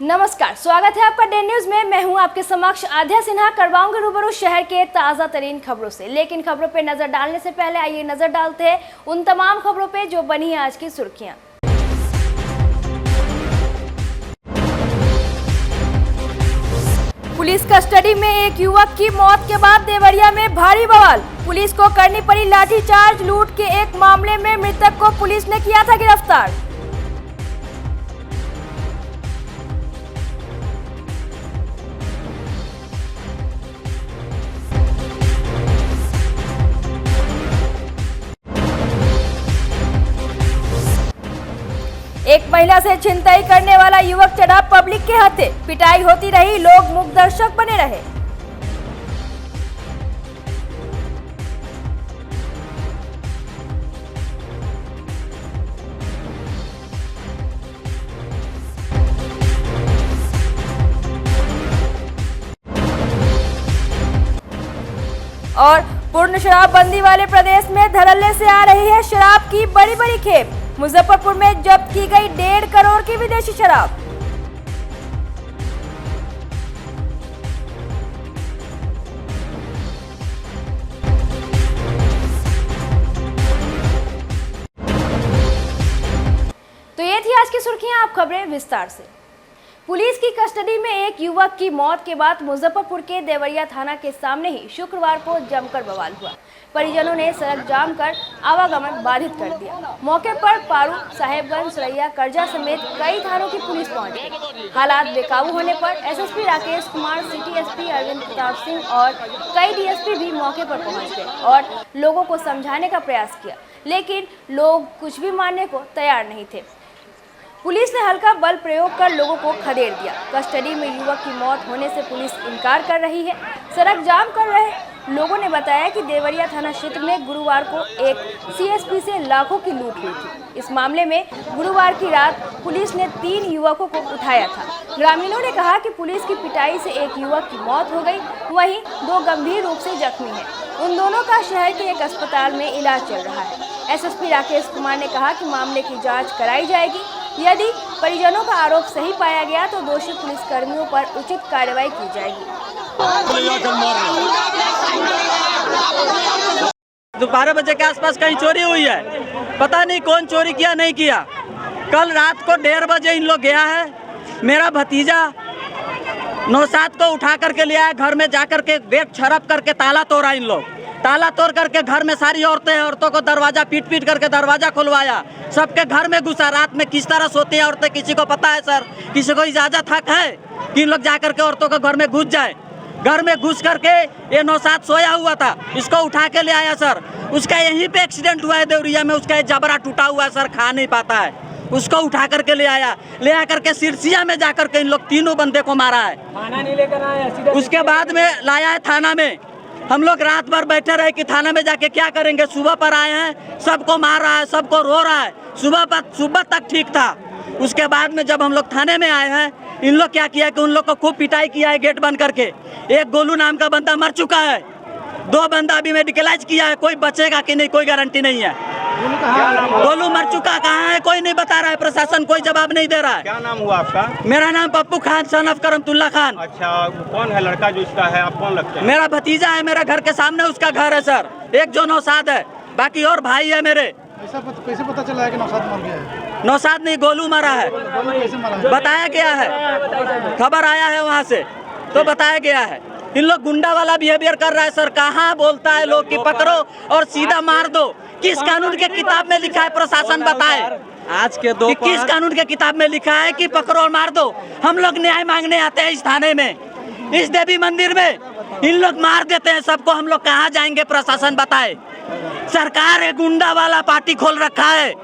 नमस्कार, स्वागत है आपका डे न्यूज में। मैं हूं आपके समक्ष आध्या सिन्हा। करवाऊंगी रूबरू शहर के ताज़ा तरीन खबरों से, लेकिन खबरों पे नजर डालने से पहले आइए नजर डालते हैं उन तमाम खबरों पे जो बनी है आज की सुर्खियां। पुलिस कस्टडी में एक युवक की मौत के बाद देवरिया में भारी बवाल। पुलिस को करनी पड़ी लाठीचार्ज। लूट के एक मामले में मृतक को पुलिस ने किया था गिरफ्तार। एक महिला से छिनतई करने वाला युवक चढ़ा पब्लिक के हाथे। पिटाई होती रही, लोग मूक दर्शक बने रहे। और पूर्ण शराबबंदी वाले प्रदेश में धड़ल्ले से आ रही है शराब की बड़ी बड़ी खेप। मुजफ्फरपुर में जब्त की गई 1.5 करोड़ की विदेशी शराब। तो ये थी आज की सुर्खियां, आप खबरें विस्तार से। पुलिस की कस्टडी में एक युवक की मौत के बाद मुजफ्फरपुर के देवरिया थाना के सामने ही शुक्रवार को जमकर बवाल हुआ। परिजनों ने सड़क जाम कर आवागमन बाधित कर दिया। मौके पर पारू, साहेबगंज, सरैया, करजा समेत कई थानों की पुलिस पहुंच गई। हालात बेकाबू होने पर SSP Rakesh Kumar, city SP Arvind Pratap Singh और कई डीएसपी भी मौके पर पहुंच गए और लोगों को समझाने का प्रयास किया, लेकिन लोग कुछ भी मानने को तैयार नहीं थे। पुलिस ने हल्का बल प्रयोग कर लोगों को खदेड़ दिया। कस्टडी में युवक की मौत होने से पुलिस इनकार कर रही है। सड़क जाम कर रहे लोगों ने बताया कि देवरिया थाना क्षेत्र में गुरुवार को एक सीएसपी से लाखों की लूट हुई थी। इस मामले में गुरुवार की रात पुलिस ने 3 युवकों को उठाया था। ग्रामीणों ने कहा कि पुलिस की पिटाई से एक युवक की मौत हो गई, वहीं 2 गंभीर रूप से जख्मी हैं। उन दोनों का शहर के एक अस्पताल में इलाज चल रहा है। एसएसपी राकेश कुमार ने कहा कि मामले की जाँच कराई जाएगी। यदि परिजनों का आरोप सही पाया गया तो दोषी पुलिसकर्मियों पर उचित कार्रवाई की जाएगी। 12 बजे के आसपास कहीं चोरी हुई है, पता नहीं कौन चोरी किया नहीं किया। कल रात को 1:30 बजे इन लोग गया है। मेरा भतीजा 9-7 को उठा करके ले आया, घर में जाकर के गेट छरप करके ताला तोड़ा। इन लोग ताला तोड़ करके घर में सारी औरतों को दरवाजा पीट करके दरवाजा खुलवाया। सबके घर में घुसा। रात में किस तरह सोती हैं औरतें किसी को पता है सर? किसी को इजाजत हक है कि इन लोग जाकर के औरतों के घर में घुस जाए? घर में घुस करके ये 9-7 सोया हुआ था, इसको उठा के ले आया सर। उसका यहीं पे एक्सीडेंट हुआ है देवरिया में। उसका जबड़ा टूटा हुआ है सर, खा नहीं पाता है। उसको उठा करके ले आकर के सिरसिया में जाकर के इन लोग 3 बंदे को मारा है। थाना नहीं लेकर आया। उसके बाद में लाया है थाना में। हम लोग रात भर बैठे रहे कि थाना में जाके क्या करेंगे। सुबह पर आए हैं, सबको मार रहा है, सबको रो रहा है। सुबह तक ठीक था। उसके बाद में जब हम लोग थाने में आए हैं, इन लोग क्या किया कि उन लोग को खूब पिटाई किया है गेट बंद करके। एक गोलू नाम का बंदा मर चुका है, 2 बंदा अभी मेडिकलाइज किया है। कोई बचेगा कि नहीं कोई गारंटी नहीं है। गोलू मर चुका, कहाँ है कोई नहीं बता रहा है। प्रशासन कोई जवाब नहीं दे रहा है। क्या नाम हुआ आपका? मेरा नाम पप्पू खान, सन ऑफ करमतुल्ला खान। अच्छा, कौन है लड़का जो इसका है? आप कौन लगते हैं? मेरा भतीजा है, मेरा घर के सामने उसका घर है सर। एक जो 9-7 है, बाकी और भाई है मेरे। ऐसा कैसे पता चला है कि 9-7 मर गया है? 9-7 नहीं, गोलू मरा है। कैसे मरा है? बताया गया है, खबर आया है वहाँ से तो बताया गया है। इन लोग गुंडा वाला बिहेवियर कर रहा है सर। कहाँ बोलता है लोग कि पकड़ो और सीधा मार दो? किस कानून के किताब में लिखा है? प्रशासन बताए आज के दो किस कानून के किताब में लिखा है कि पकड़ो और मार दो? हम लोग न्याय मांगने आते हैं इस थाने में, इस देवी मंदिर में। इन लोग मार देते हैं सबको। हम लोग कहाँ जाएंगे? प्रशासन बताए। सरकार एक गुंडा वाला पार्टी खोल रखा है।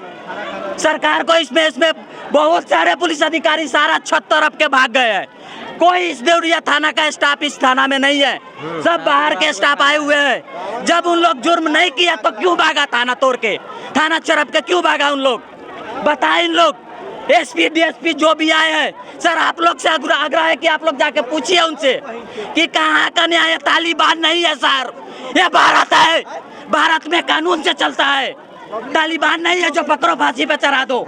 सरकार को इसमें बहुत सारे पुलिस अधिकारी सारा छत तरफ के भाग गए हैं। कोई इस देवरिया थाना का स्टाफ इस थाना में नहीं है, सब बाहर के स्टाफ आए हुए हैं। जब उन लोग जुर्म नहीं किया तो क्यों भागा थाना तोड़ के, थाना चरप के क्यों भागा उन लोग? बताए इन लोग। एसपी डीएसपी जो भी आए हैं सर, आप लोग से आग्रह है कि आप लोग जाके पूछिए उनसे कि कहाँ का न्याय। तालिबान नहीं है सर, ये भारत है। भारत में कानून से चलता है। तालिबान नहीं है जो पकड़ो फांसी पे चढ़ा दो।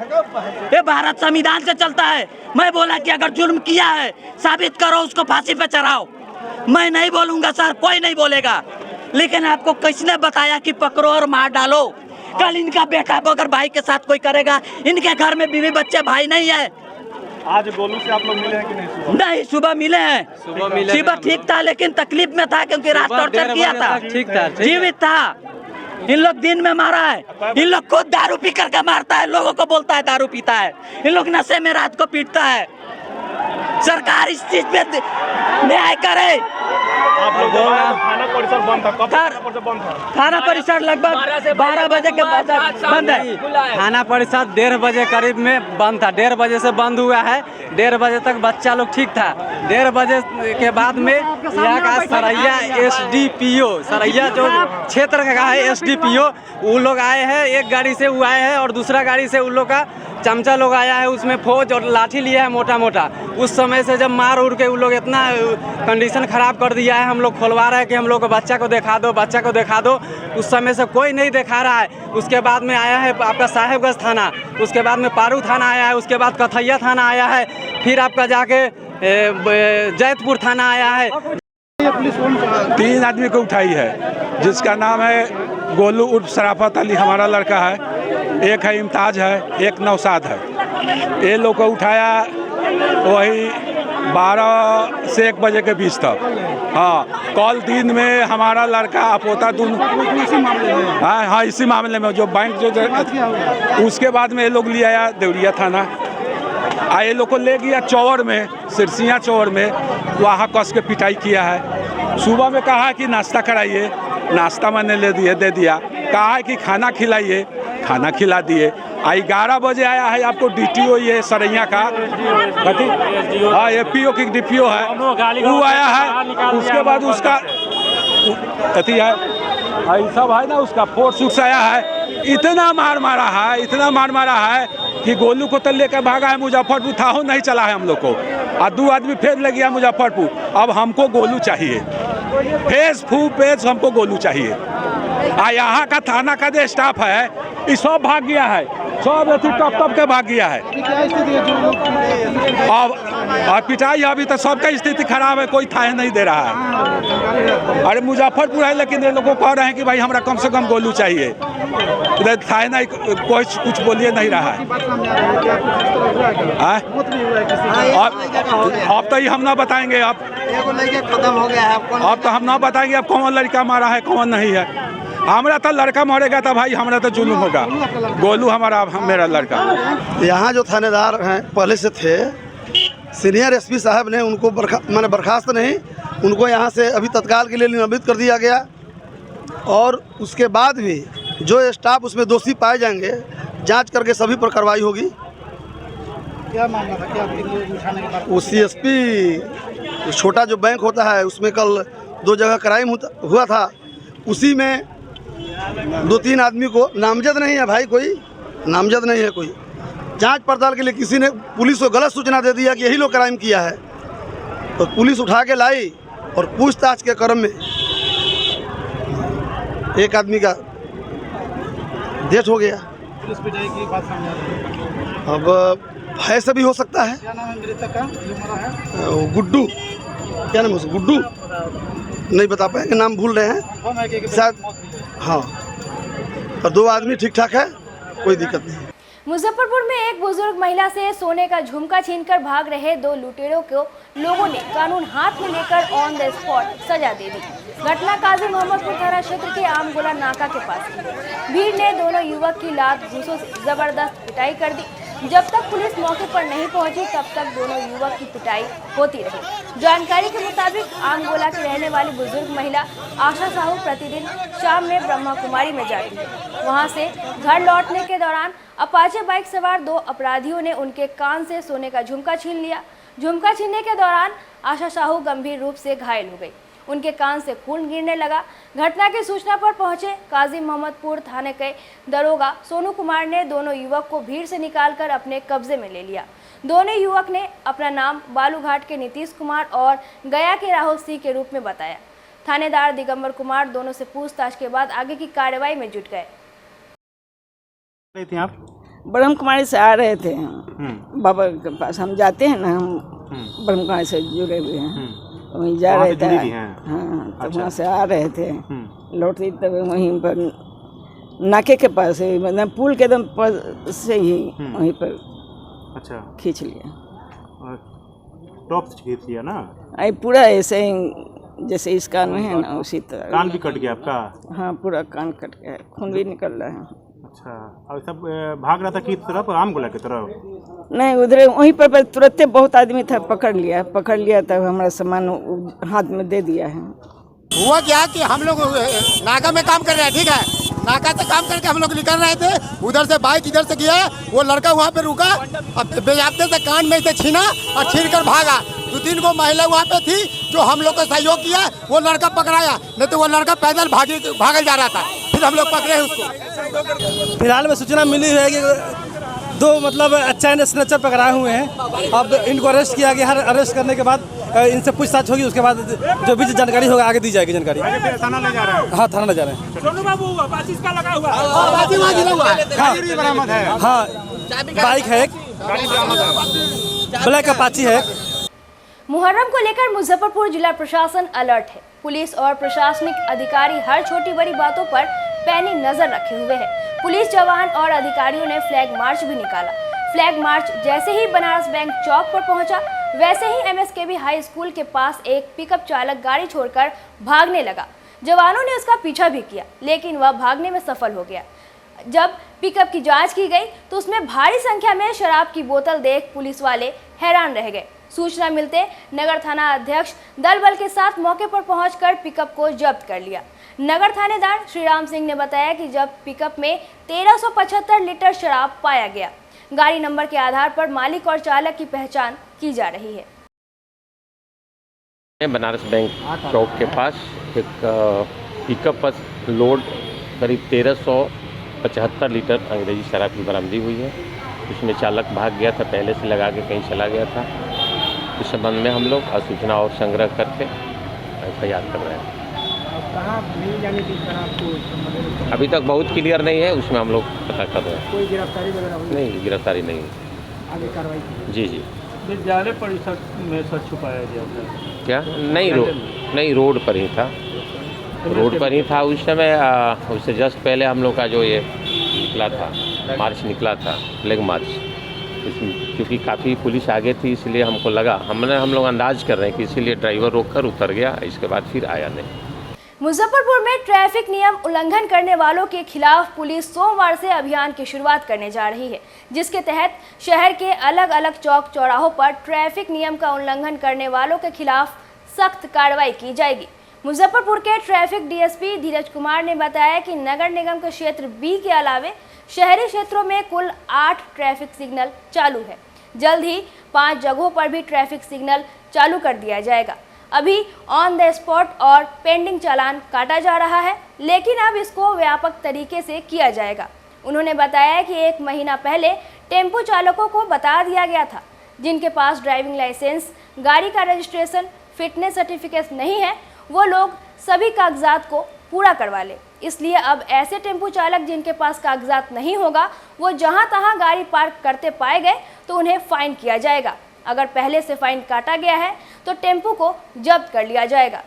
ये भारत संविधान से चलता है। मैं बोला कि अगर जुर्म किया है साबित करो, उसको फांसी पे चढ़ाओ। मैं नहीं बोलूंगा सर, कोई नहीं बोलेगा, लेकिन आपको किसने बताया कि पकड़ो और मार डालो? कल इनका बेटा अगर भाई के साथ कोई करेगा, इनके घर में बीवी बच्चे भाई नहीं है। आज गोलू से आप लोग मिले हैं कि नहीं? नहीं, सुबह मिले हैं। सुबह ठीक था, लेकिन तकलीफ में था क्योंकि रात टॉर्चर किया था। ठीक था, जीवित था। इन लोग दिन में मारा है। इन लोग खुद दारू पी करके मारता है, लोगों को बोलता है दारू पीता है। इन लोग नशे में रात को पीटता है। सरकार इस चीज पे न्याय करे। आप लोग थाना परिसर बंद था, कब थाना परिसर बंद था? थाना परिसर लगभग 12 बजे के बाद बंद है। थाना परिसर 1:30 बजे करीब में बंद था। 1:30 बजे से बंद हुआ है। 1:30 बजे तक बच्चा लोग ठीक था। 1:30 बजे के बाद में यहाँ का सरैया SDPO, सरैया जो क्षेत्र का है SDPO, वो लोग आए हैं। एक गाड़ी से वो आए हैं और दूसरा गाड़ी से उन लोग का चमचा लोग आया है, उसमें फौज और लाठी लिया है मोटा मोटा। उस समय से जब मार उड़ के उन लोग इतना कंडीशन खराब कर दिया है, हम लोग खोलवा रहे हैं कि हम लोग को बच्चा को दिखा दो, बच्चा को दिखा दो। उस समय से कोई नहीं दिखा रहा है। उसके बाद में आया है आपका साहेबगंज थाना, उसके बाद में पारू थाना आया है, उसके बाद कथैया थाना आया है, फिर आपका जाके जैतपुर थाना आया है। 3 आदमी को उठाई है, जिसका नाम है गोलू उर्फ शराफत अली, हमारा लड़का है। एक है इम्ताज है, एक नौसाद है। ये लोग को उठाया वही 12 से 1 बजे के बीच तक। हाँ, कल दिन में हमारा लड़का अपोता हाँ इसी मामले में जो बैंक जो, उसके बाद में ये लोग ले आया देवरिया थाना। ये लोग को ले गया चौर में, सिरसिया चौर में, वहाँ कस के पिटाई किया है। सुबह में कहा कि नाश्ता कराइए, नाश्ता मैंने दे दिया। कहा है कि खाना खिलाइए, खाना खिला दिए। 11 बजे आया है आपको DTO, ये सरैया का हाँ APO की DPO है, वो आया है। उसके बाद उसका अथी है सब है ना, उसका फोर्स उक्स आया है। इतना मार मारा है, इतना मार मारा है कि गोलू को तो लेकर भागा है मुजफ्फरपुर। था हो नहीं चला है हम लोग को, और 2 आदमी फिर ले गया मुजफ्फरपुर। अब हमको गोलू चाहिए, फेस फू पेज हमको गोलू चाहिए। यहाँ का थाना का जो स्टाफ है ये सब भाग गया है, सब अथी टप के भाग गया है। अब पिटाई अभी तो सबका स्थिति खराब है, कोई थाहे नहीं दे रहा है। अरे मुजफ्फरपुर है, लेकिन ये लोग को कह रहे हैं कि भाई हमरा कम से कम गोलू चाहिए। इधर थाहे नहीं, कोई कुछ बोलिए नहीं रहा है। अब तो ये हम ना बताएंगे, अब खत्म हो गया है। अब तो हम ना बताएंगे अब कौन लड़का मारा है कौन नहीं है। हमारा तो लड़का मरेगा तो भाई हमारा तो जुल्म होगा। गोलू हमारा मेरा लड़का। यहाँ जो थानेदार हैं पहले से थे, सीनियर SP साहब ने उनको मैंने बर्खास्त नहीं, उनको यहाँ से अभी तत्काल के लिए निलंबित कर दिया गया। और उसके बाद भी जो स्टाफ उसमें दोषी पाए जाएंगे, जांच करके सभी पर कार्रवाई होगी। क्या मामला था, क्या उठाने के बाद? वो CSP छोटा जो बैंक होता है, उसमें कल 2 जगह क्राइम हुआ था। उसी में 2-3 आदमी को, नामजद नहीं है भाई, कोई नामजद नहीं है कोई। जांच पड़ताल के लिए किसी ने पुलिस को गलत सूचना दे दिया कि यही लोग क्राइम किया है, तो पुलिस उठा के लाई और पूछताछ के क्रम में एक आदमी का डेथ हो गया। पुलिस पिटाई की बात सामने आ रही है। अब भय से भी हो सकता है। क्या नाम है मृतक का जो मरा है? गुड्डू, क्या नाम है उसका? गुड्डू नहीं बता पाएंगे, नाम भूल रहे हैं कौन है कि शायद। हाँ, और 2 आदमी ठीक ठाक है, कोई दिक्कत नहीं। मुजफ्फरपुर में एक बुजुर्ग महिला से सोने का झुमका छीनकर भाग रहे 2 लुटेरों को लोगों ने कानून हाथ में लेकर ऑन द स्पॉट सजा दे दी। घटना काजी मोहम्मदपुर थाना क्षेत्र के आमगोला नाका के पास की। भीड़ ने दोनों युवक की लात घूंसों से जबरदस्त पिटाई कर दी। जब तक पुलिस मौके पर नहीं पहुंची तब तक दोनों युवक की पिटाई होती रही। जानकारी के मुताबिक आमगोला की रहने वाली बुजुर्ग महिला आशा साहू प्रतिदिन शाम में ब्रह्मा कुमारी में जाती है। वहां से घर लौटने के दौरान अपाचे बाइक सवार 2 अपराधियों ने उनके कान से सोने का झुमका छीन लिया। झुमका छीनने के दौरान आशा साहू गंभीर रूप से घायल हो गई, उनके कान से खून गिरने लगा। घटना की सूचना पर पहुंचे काजी मोहम्मदपुर थाने के दरोगा सोनू कुमार ने दोनों युवक को भीड़ से निकालकर अपने कब्जे में ले लिया। दोनों युवक ने अपना नाम बालूघाट के नीतीश कुमार और गया के राहुल सिंह के रूप में बताया। थानेदार दिगंबर कुमार दोनों से पूछताछ के बाद आगे की कार्रवाई में जुट गए। रहे थे आप? ब्रह्म कुमारी से आ रहे थे बाबा के पास। हम जाते हैं ना, हम ब्रह्म कुमारी से जुड़े हुए हैं, वहीं जा वहाँ रहे से थे। जुड़ी भी हैं? हाँ, तो अच्छा। वहाँ से आ रहे थे, लौटते तब वहीं पर नाके के पास है, मतलब पुल के एकदम पर से ही वहीं पर अच्छा, खींच लिया। और टॉप से खींच लिया ना? आई पूरा ऐसे ही जैसे इस कान में है ना, उसी तरह। कान भी कट गया आपका? हाँ, पूरा कान कट गया है, खून भी निकल रहा है। अच्छा, और सब भाग रहा था किस तरफ? रामगोला की तरफ? नहीं, उधर वहीं पर तुरंत बहुत आदमी था, पकड़ लिया तब हमारा सामान हाथ में दे दिया है। हुआ क्या कि हम लोग नाका में काम कर रहे हैं, ठीक है, नाका से काम करके हम लोग निकल रहे थे, उधर से बाइक इधर से गया, वो लड़का वहाँ पे रुका, अब बेजाबते से कान में से छीना और छीन कर भागा। 2-3 को महिला वहाँ पे थी जो हम लोग को सहयोग किया, वो लड़का पकड़ाया, नहीं तो वो लड़का पैदल भागल जा रहा था, फिर हम लोग पकड़े उसको। फिलहाल में सूचना मिली है कि 2 मतलब चैन स्नैचर पकड़ाए हुए हैं। अब इनको अरेस्ट किया गया है। अरेस्ट करने के बाद इनसे पूछताछ होगी, उसके बाद जो भी जानकारी होगा आगे दी जाएगी जानकारी। थाना ले जा रहे हैं? हाँ, थाना ले जा रहे हैं। सोनू बाबू हुआ, बाजी इसका लगा हुआ है। हाँ, भी बरामद है? हाँ, बाइक है एक, गाड़ी बरामद है? ब्लैक अपाची है। मुहर्रम को लेकर मुजफ्फरपुर जिला प्रशासन अलर्ट है। पुलिस और प्रशासनिक अधिकारी हर छोटी बड़ी बातों पर पैनी नजर रखे हुए हैं। पुलिस जवान और अधिकारियों ने फ्लैग मार्च भी निकाला। फ्लैग मार्च जैसे ही बनारस बैंक चौक पर पहुंचा, वैसे ही एमएसकेबी हाई स्कूल के पास एक पिकअप चालक गाड़ी छोड़कर भागने लगा। जवानों ने उसका पीछा भी किया, लेकिन वह भागने में सफल हो गया। जब पिकअप की जांच की गई तो उसमें भारी संख्या में शराब की बोतल देख पुलिस वाले हैरान रह गए। सूचना मिलते नगर थाना अध्यक्ष दल बल के साथ मौके पर पहुंचकर पिकअप को जब्त कर लिया। नगर थानेदार श्रीराम सिंह ने बताया कि जब पिकअप में 1375 लीटर शराब पाया गया, गाड़ी नंबर के आधार पर मालिक और चालक की पहचान की जा रही है। बनारस बैंक चौक के पास एक पिकअप पर लोड करीब 1375 लीटर अंग्रेजी शराब की बरामदी हुई है। इसमें चालक भाग गया था, पहले से लगा के कहीं चला गया था। इस संबंध में हम लोग सूचना और संग्रह करके FIR कर रहे हैं। अभी तक बहुत क्लियर नहीं है, उसमें हम लोग पता कर रहे हैं। कोई गिरफ्तारी वगैरह हुई? नहीं, गिरफ्तारी नहीं। आगे कार्रवाई? जी जी। विद्यालय परिसर में सर छुपाया गया था क्या? नहीं, रोड पर ही था। रोड पर ही था उस समय। उससे जस्ट पहले हम लोग का जो ये निकला था, मार्च निकला था, फ्लैग मार्च, क्योंकि काफ़ी पुलिस आगे थी, इसलिए हमको लगा, हम लोग अंदाज कर रहे हैं कि इसीलिए ड्राइवर रोककर उतर गया, इसके बाद फिर आया नहीं। मुजफ्फरपुर में ट्रैफिक नियम उल्लंघन करने वालों के खिलाफ पुलिस सोमवार से अभियान की शुरुआत करने जा रही है, जिसके तहत शहर के अलग अलग चौक चौराहों पर ट्रैफिक नियम का उल्लंघन करने वालों के खिलाफ सख्त कार्रवाई की जाएगी। मुजफ्फरपुर के ट्रैफिक डीएसपी धीरज कुमार ने बताया कि नगर निगम के क्षेत्र बी के अलावे शहरी क्षेत्रों में कुल 8 ट्रैफिक सिग्नल चालू है। जल्द ही 5 जगहों पर भी ट्रैफिक सिग्नल चालू कर दिया जाएगा। अभी ऑन द स्पॉट और पेंडिंग चालान काटा जा रहा है, लेकिन अब इसको व्यापक तरीके से किया जाएगा। उन्होंने बताया कि 1 महीना पहले टेम्पो चालकों को बता दिया गया था, जिनके पास ड्राइविंग लाइसेंस, गाड़ी का रजिस्ट्रेशन, फिटनेस सर्टिफिकेट नहीं है, वो लोग सभी कागजात को पूरा करवा ले। इसलिए अब ऐसे टेम्पो चालक जिनके पास कागजात नहीं होगा, वो जहां तहां गाड़ी पार्क करते पाए गए तो उन्हें फाइन किया जाएगा। अगर पहले से फाइन काटा गया है तो टेम्पो को जब्त कर लिया जाएगा।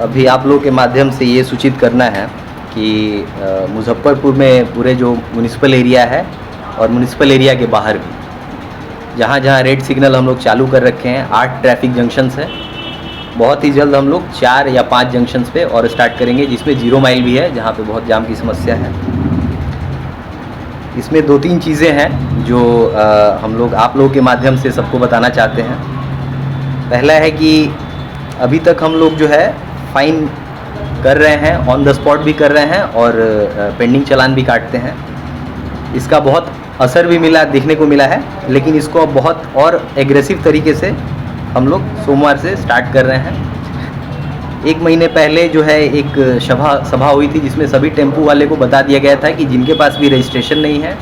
अभी आप लोग के माध्यम से ये सूचित करना है कि मुजफ्फरपुर में पूरे जो म्युनिसिपल एरिया है और म्युनिसिपल एरिया के बाहर भी जहाँ जहाँ रेड सिग्नल हम लोग चालू कर रखे हैं, 8 ट्रैफिक जंक्शंस है। बहुत ही जल्द हम लोग 4 या 5 जंक्शंस पे और स्टार्ट करेंगे, जिसमें 0 माइल भी है, जहाँ पे बहुत जाम की समस्या है। इसमें 2-3 चीज़ें हैं जो हम लोग आप लोगों के माध्यम से सबको बताना चाहते हैं। पहला है कि अभी तक हम लोग जो है फाइन कर रहे हैं, ऑन द स्पॉट भी कर रहे हैं और पेंडिंग चालान भी काटते हैं। इसका बहुत असर भी देखने को मिला है, लेकिन इसको अब बहुत और एग्रेसिव तरीके से हम लोग सोमवार से स्टार्ट कर रहे हैं। 1 महीने पहले जो है एक सभा हुई थी, जिसमें सभी टेम्पो वाले को बता दिया गया था कि जिनके पास भी रजिस्ट्रेशन नहीं है,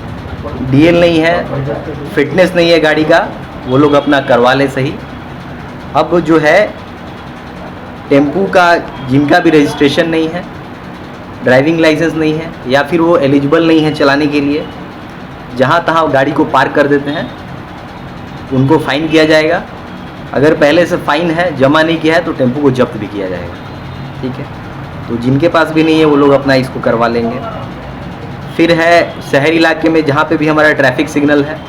DL नहीं है, फिटनेस नहीं है गाड़ी का, वो लोग अपना करवा ले सही। अब जो है टेम्पो का जिनका भी रजिस्ट्रेशन नहीं है, ड्राइविंग लाइसेंस नहीं है या फिर वो एलिजिबल नहीं है चलाने के लिए, जहाँ तहाँ गाड़ी को पार्क कर देते हैं, उनको फ़ाइन किया जाएगा। अगर पहले से फ़ाइन है, जमा नहीं किया है, तो टेम्पो को जब्त भी किया जाएगा। ठीक है, तो जिनके पास भी नहीं है वो लोग अपना इसको करवा लेंगे। फिर है शहरी इलाके में जहाँ पे भी हमारा ट्रैफिक सिग्नल है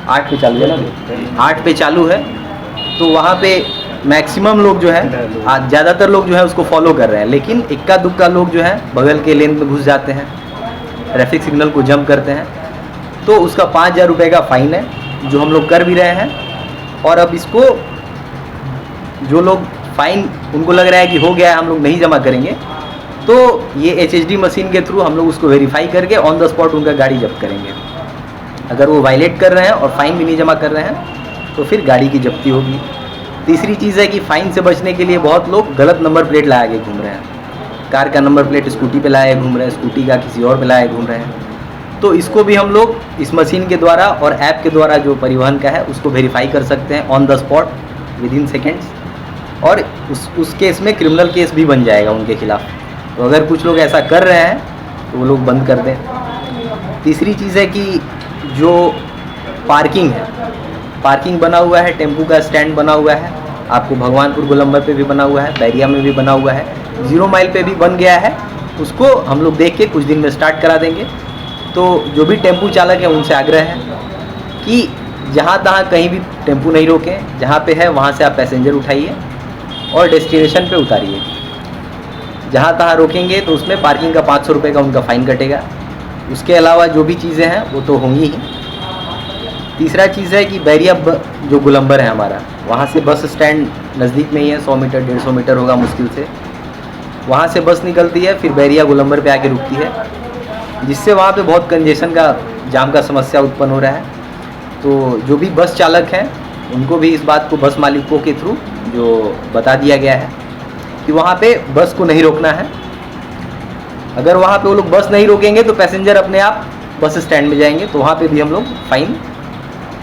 8 पे चालू है ना, 8 पे चालू है, तो वहाँ पे मैक्सिमम लोग जो है, ज़्यादातर लोग जो है उसको फॉलो कर रहे हैं, लेकिन इक्का दुक्का लोग जो है बगल के लेन में घुस जाते हैं, ट्रैफिक सिग्नल को जंप करते हैं, तो उसका 5000 रुपये का फ़ाइन है, जो हम लोग कर भी रहे हैं। और अब इसको जो लोग फ़ाइन उनको लग रहा है कि हो गया है, हम लोग नहीं जमा करेंगे, तो ये HHD मशीन के थ्रू हम लोग उसको वेरीफाई करके ऑन द स्पॉट उनका गाड़ी जब्त करेंगे। अगर वो वायलेट कर रहे हैं और फ़ाइन भी नहीं जमा कर रहे हैं तो फिर गाड़ी की जब्ती होगी। तीसरी चीज़ है कि फ़ाइन से बचने के लिए बहुत लोग गलत नंबर प्लेट लगा के घूम रहे हैं। कार का नंबर प्लेट स्कूटी पे लाए घूम रहे हैं, स्कूटी का किसी और पे लाए घूम रहे हैं। तो इसको भी हम लोग इस मशीन के द्वारा और ऐप के द्वारा जो परिवहन का है उसको वेरीफाई कर सकते हैं on the spot within seconds, और उस केस में क्रिमिनल केस भी बन जाएगा उनके खिलाफ़। तो अगर कुछ लोग ऐसा कर रहे हैं तो वो लोग बंद कर दें। तीसरी चीज़ है कि जो पार्किंग है, पार्किंग बना हुआ है, टेम्पू का स्टैंड बना हुआ है, आपको भगवानपुर गोलंबर पे भी बना हुआ है, बैरिया में भी बना हुआ है, 0 माइल पे भी बन गया है। उसको हम लोग देख के कुछ दिन में स्टार्ट करा देंगे। तो जो भी टेम्पू चालक है उनसे आग्रह है कि जहाँ तहाँ कहीं भी टेम्पू नहीं रोकें, जहाँ पे है वहाँ से आप पैसेंजर उठाइए और डेस्टिनेशन पे उतारिए। जहाँ तहाँ रोकेंगे तो उसमें पार्किंग का 500 रुपये का उनका फ़ाइन कटेगा। उसके अलावा जो भी चीज़ें हैं वो तो होंगी ही। तीसरा चीज़ है कि बैरिया जो गोलंबर है हमारा, वहाँ से बस स्टैंड नज़दीक में ही है, 100 मीटर 150 मीटर होगा मुश्किल से। वहाँ से बस निकलती है, फिर बैरिया गोलंबर पे आके रुकती है, जिससे वहाँ पे बहुत कंजेशन का, जाम का समस्या उत्पन्न हो रहा है। तो जो भी बस चालक हैं उनको भी इस बात को बस मालिकों के थ्रू जो बता दिया गया है कि वहाँ पे बस को नहीं रोकना है। अगर वहाँ पे वो लोग बस नहीं रोकेंगे तो पैसेंजर अपने आप बस स्टैंड में जाएंगे, तो वहाँ पे भी हम लोग फ़ाइन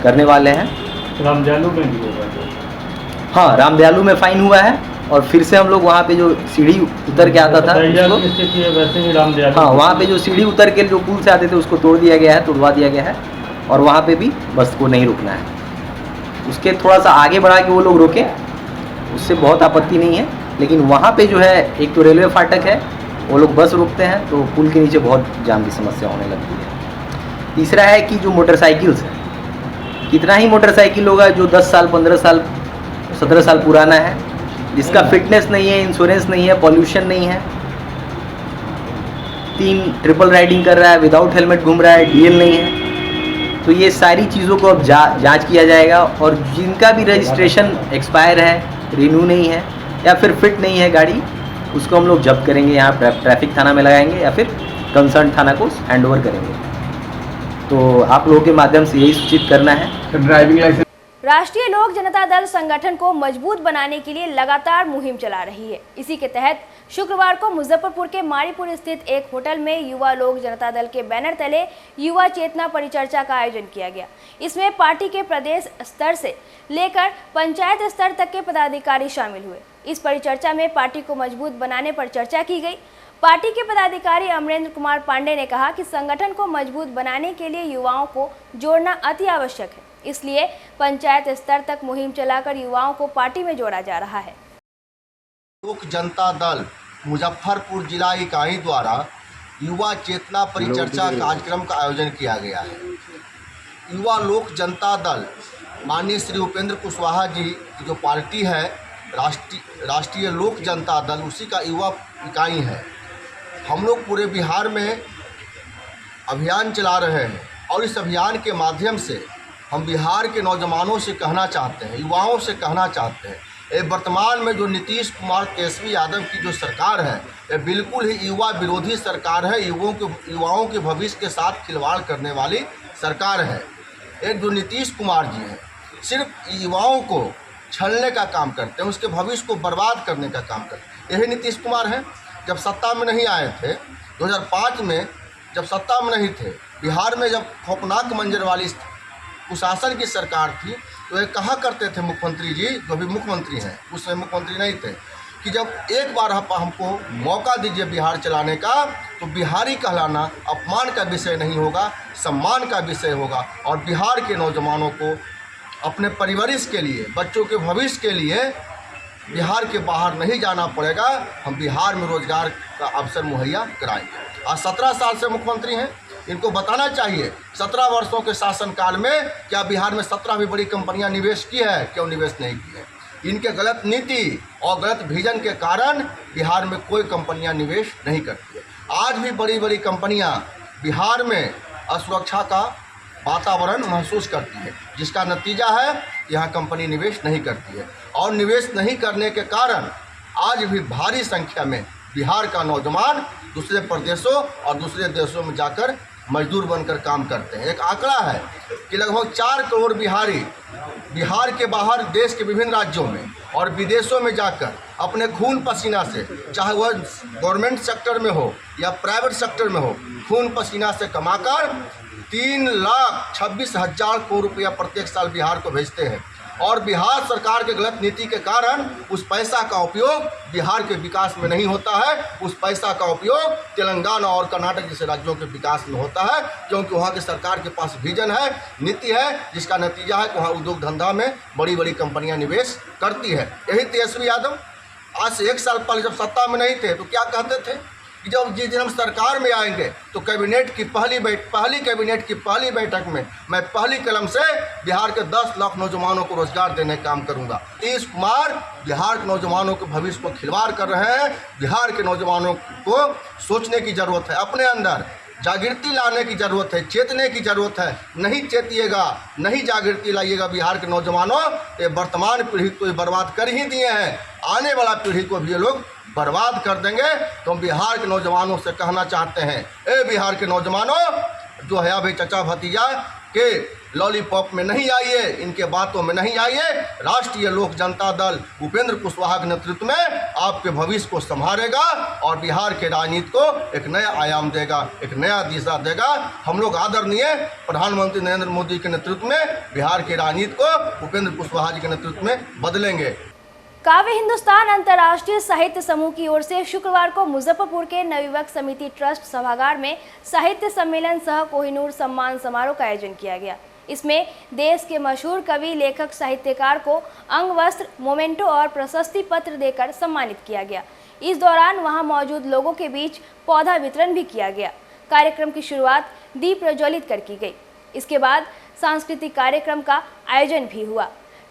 करने वाले हैं। रामदयालु में भी होगा? हाँ, रामदयालु में फ़ाइन हुआ है, और फिर से हम लोग वहाँ पे जो सीढ़ी उतर के आता था उसको, वैसे ही रामदयालु, हाँ, वहाँ पे जो सीढ़ी उतर के जो पुल से आते थे उसको तोड़ दिया गया है, तोड़वा दिया गया है, और वहाँ पे भी बस को नहीं रुकना है। उसके थोड़ा सा आगे बढ़ा के वो लोग रोकें, उससे बहुत आपत्ति नहीं है। लेकिन वहाँ पे जो है एक तो रेलवे फाटक है, वो लोग बस रोकते हैं तो पुल के नीचे बहुत जाम की समस्या होने लगती है। तीसरा है कि जो मोटरसाइकिल्स है, कितना ही मोटरसाइकिल होगा जो 10 साल 15 साल 17 साल पुराना है, जिसका फिटनेस नहीं है, इंश्योरेंस नहीं है, पॉल्यूशन नहीं है, 3 ट्रिपल राइडिंग कर रहा है, विदाउट हेलमेट घूम रहा है, DL नहीं है, तो ये सारी चीज़ों को अब जांच किया जाएगा। और जिनका भी रजिस्ट्रेशन एक्सपायर है, रिन्यू नहीं है या फिर फिट नहीं है गाड़ी, उसको हम लोग जब्त करेंगे, यहाँ ट्रैफिक थाना में लगाएंगे या फिर कंसर्न थाना को हैंडओवर करेंगे। तो आप लोगों के माध्यम से यही सूचित करना है। ड्राइविंग लाइसेंस राष्ट्रीय लोक जनता दल संगठन को मजबूत बनाने के लिए लगातार मुहिम चला रही है। इसी के तहत शुक्रवार को मुजफ्फरपुर के मारीपुर स्थित एक होटल में युवा लोक जनता दल के बैनर तले युवा चेतना परिचर्चा का आयोजन किया गया। इसमें पार्टी के प्रदेश स्तर से लेकर पंचायत स्तर तक के पदाधिकारी शामिल हुए। इस परिचर्चा में पार्टी को मजबूत बनाने पर चर्चा की गई। पार्टी के पदाधिकारी अमरेंद्र कुमार पांडे ने कहा कि संगठन को मजबूत बनाने के लिए युवाओं को जोड़ना अति आवश्यक है, इसलिए पंचायत स्तर तक मुहिम चलाकर युवाओं को पार्टी में जोड़ा जा रहा है। लोक जनता दल मुजफ्फरपुर जिला इकाई द्वारा युवा चेतना परिचर्चा कार्यक्रम का आयोजन किया गया है। युवा लोक जनता दल माननीय श्री उपेंद्र कुशवाहा जी की जो पार्टी है, राष्ट्रीय लोक जनता दल, उसी का युवा इकाई है। हम लोग पूरे बिहार में अभियान चला रहे हैं और इस अभियान के माध्यम से हम बिहार के नौजवानों से कहना चाहते हैं, युवाओं से कहना चाहते हैं, ये वर्तमान में जो नीतीश कुमार तेजस्वी यादव की जो सरकार है, ये बिल्कुल ही युवा विरोधी सरकार है। युवाओं के भविष्य के साथ खिलवाड़ करने वाली सरकार है। एक जो नीतीश कुमार जी हैं, सिर्फ युवाओं को छलने का काम करते हैं, उसके भविष्य को बर्बाद करने का काम करते हैं। यही नीतीश कुमार हैं। जब सत्ता में नहीं आए थे, 2005 में जब सत्ता में नहीं थे, बिहार में जब खौफनाक मंजर वाली कुशासन की सरकार थी, तो ये कहा करते थे मुख्यमंत्री जी, जो भी मुख्यमंत्री हैं, उसमें मुख्यमंत्री नहीं थे, कि जब एक बार हमको मौका दीजिए बिहार चलाने का, तो बिहारी कहलाना अपमान का विषय नहीं होगा, सम्मान का विषय होगा। और बिहार के नौजवानों को अपने परिवारिश के लिए, बच्चों के भविष्य के लिए बिहार के बाहर नहीं जाना पड़ेगा। हम बिहार में रोजगार का अवसर मुहैया कराएंगे। आज 17 साल से मुख्यमंत्री हैं, इनको बताना चाहिए 17 वर्षों के शासनकाल में क्या बिहार में 17 भी बड़ी कंपनियां निवेश की है, क्यों निवेश नहीं की है। इनके गलत नीति और गलत विजन के कारण बिहार में कोई कंपनियां निवेश नहीं करती है। आज भी बड़ी बड़ी कंपनियां बिहार में असुरक्षा का वातावरण महसूस करती है, जिसका नतीजा है यहाँ कंपनी निवेश नहीं करती है। और निवेश नहीं करने के कारण आज भी भारी संख्या में बिहार का नौजवान दूसरे प्रदेशों और दूसरे देशों में जाकर मजदूर बनकर काम करते हैं। एक आंकड़ा है कि लगभग 4 करोड़ बिहारी बिहार के बाहर देश के विभिन्न राज्यों में और विदेशों में जाकर अपने खून पसीना से, चाहे वह गवर्नमेंट सेक्टर में हो या प्राइवेट सेक्टर में हो, खून पसीना से कमाकर 3,26,000 करोड़ रुपया प्रत्येक साल बिहार को भेजते हैं। और बिहार सरकार के गलत नीति के कारण उस पैसा का उपयोग बिहार के विकास में नहीं होता है, उस पैसा का उपयोग तेलंगाना और कर्नाटक जैसे राज्यों के विकास में होता है, क्योंकि वहाँ की सरकार के पास विजन है, नीति है, जिसका नतीजा है कि वहाँ उद्योग धंधा में बड़ी बड़ी कंपनियाँ निवेश करती है। यही तेजस्वी यादव आज से 1 साल पहले जब सत्ता में नहीं थे तो क्या कहते थे कि जब जिस दिन हम सरकार में आएंगे तो कैबिनेट की पहली कैबिनेट की पहली बैठक में मैं पहली कलम से बिहार के 10 लाख नौजवानों को रोजगार देने का काम करूंगा। नीतीश कुमार बिहार के नौजवानों के भविष्य को खिलवाड़ कर रहे हैं। बिहार के नौजवानों को सोचने की ज़रूरत है, अपने अंदर जागृति लाने की ज़रूरत है, चेतने की ज़रूरत है। नहीं चेतिएगा, नहीं जागृति लाइएगा बिहार के नौजवानों, ये वर्तमान पीढ़ी को बर्बाद कर ही दिए हैं, आने वाला पीढ़ी को भी ये लोग बर्बाद कर देंगे। तो हम बिहार के नौजवानों से कहना चाहते हैं, ए बिहार के नौजवानों, जो है अभी चचा भतीजा के लॉलीपॉप में नहीं आइए, इनके बातों में नहीं आइए। राष्ट्रीय लोक जनता दल उपेंद्र कुशवाहा के नेतृत्व में आपके भविष्य को संभालेगा और बिहार के राजनीति को एक नया आयाम देगा, एक नया दिशा देगा। हम लोग आदरणीय प्रधानमंत्री नरेंद्र मोदी के नेतृत्व में बिहार के राजनीति को उपेंद्र कुशवाहा जी के नेतृत्व में बदलेंगे। काव्य हिंदुस्तान अंतर्राष्ट्रीय साहित्य समूह की ओर से शुक्रवार को मुजफ्फरपुर के नवयुवक समिति ट्रस्ट सभागार में साहित्य सम्मेलन सह कोहिनूर सम्मान समारोह का आयोजन किया गया। इसमें देश के मशहूर कवि, लेखक, साहित्यकार को अंग वस्त्र, मोमेंटो और प्रशस्ति पत्र देकर सम्मानित किया गया। इस दौरान वहां मौजूद लोगों के बीच पौधा वितरण भी किया गया। कार्यक्रम की शुरुआत दीप प्रज्वलित कर की गई। इसके बाद सांस्कृतिक कार्यक्रम का आयोजन भी हुआ।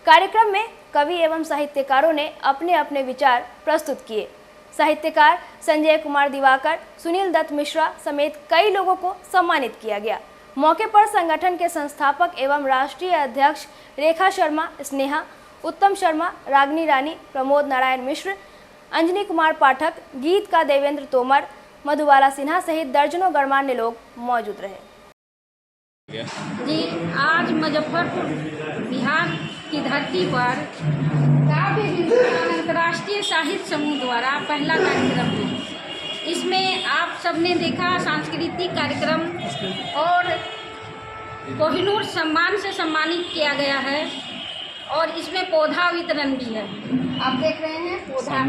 कार्यक्रम में कवि एवं साहित्यकारों ने अपने अपने विचार प्रस्तुत किए। साहित्यकार संजय कुमार दिवाकर, सुनील दत्त मिश्रा समेत कई लोगों को सम्मानित किया गया। मौके पर संगठन के संस्थापक एवं राष्ट्रीय अध्यक्ष रेखा शर्मा, स्नेहा, उत्तम शर्मा, रागनी रानी, प्रमोद नारायण मिश्र, अंजनी कुमार पाठक, गीत का देवेंद्र तोमर, मधुबाला सिन्हा सहित दर्जनों गणमान्य लोग मौजूद रहे। जी, आज मुजफ्फरपुर बिहार की धरती पर काव्य हिंदुस्तान अंतर्राष्ट्रीय साहित्य समूह द्वारा पहला कार्यक्रम है। इसमें आप सबने देखा सांस्कृतिक कार्यक्रम और कोहिनूर सम्मान से सम्मानित किया गया है और इसमें पौधा वितरण भी है। आप देख रहे हैं पौधा,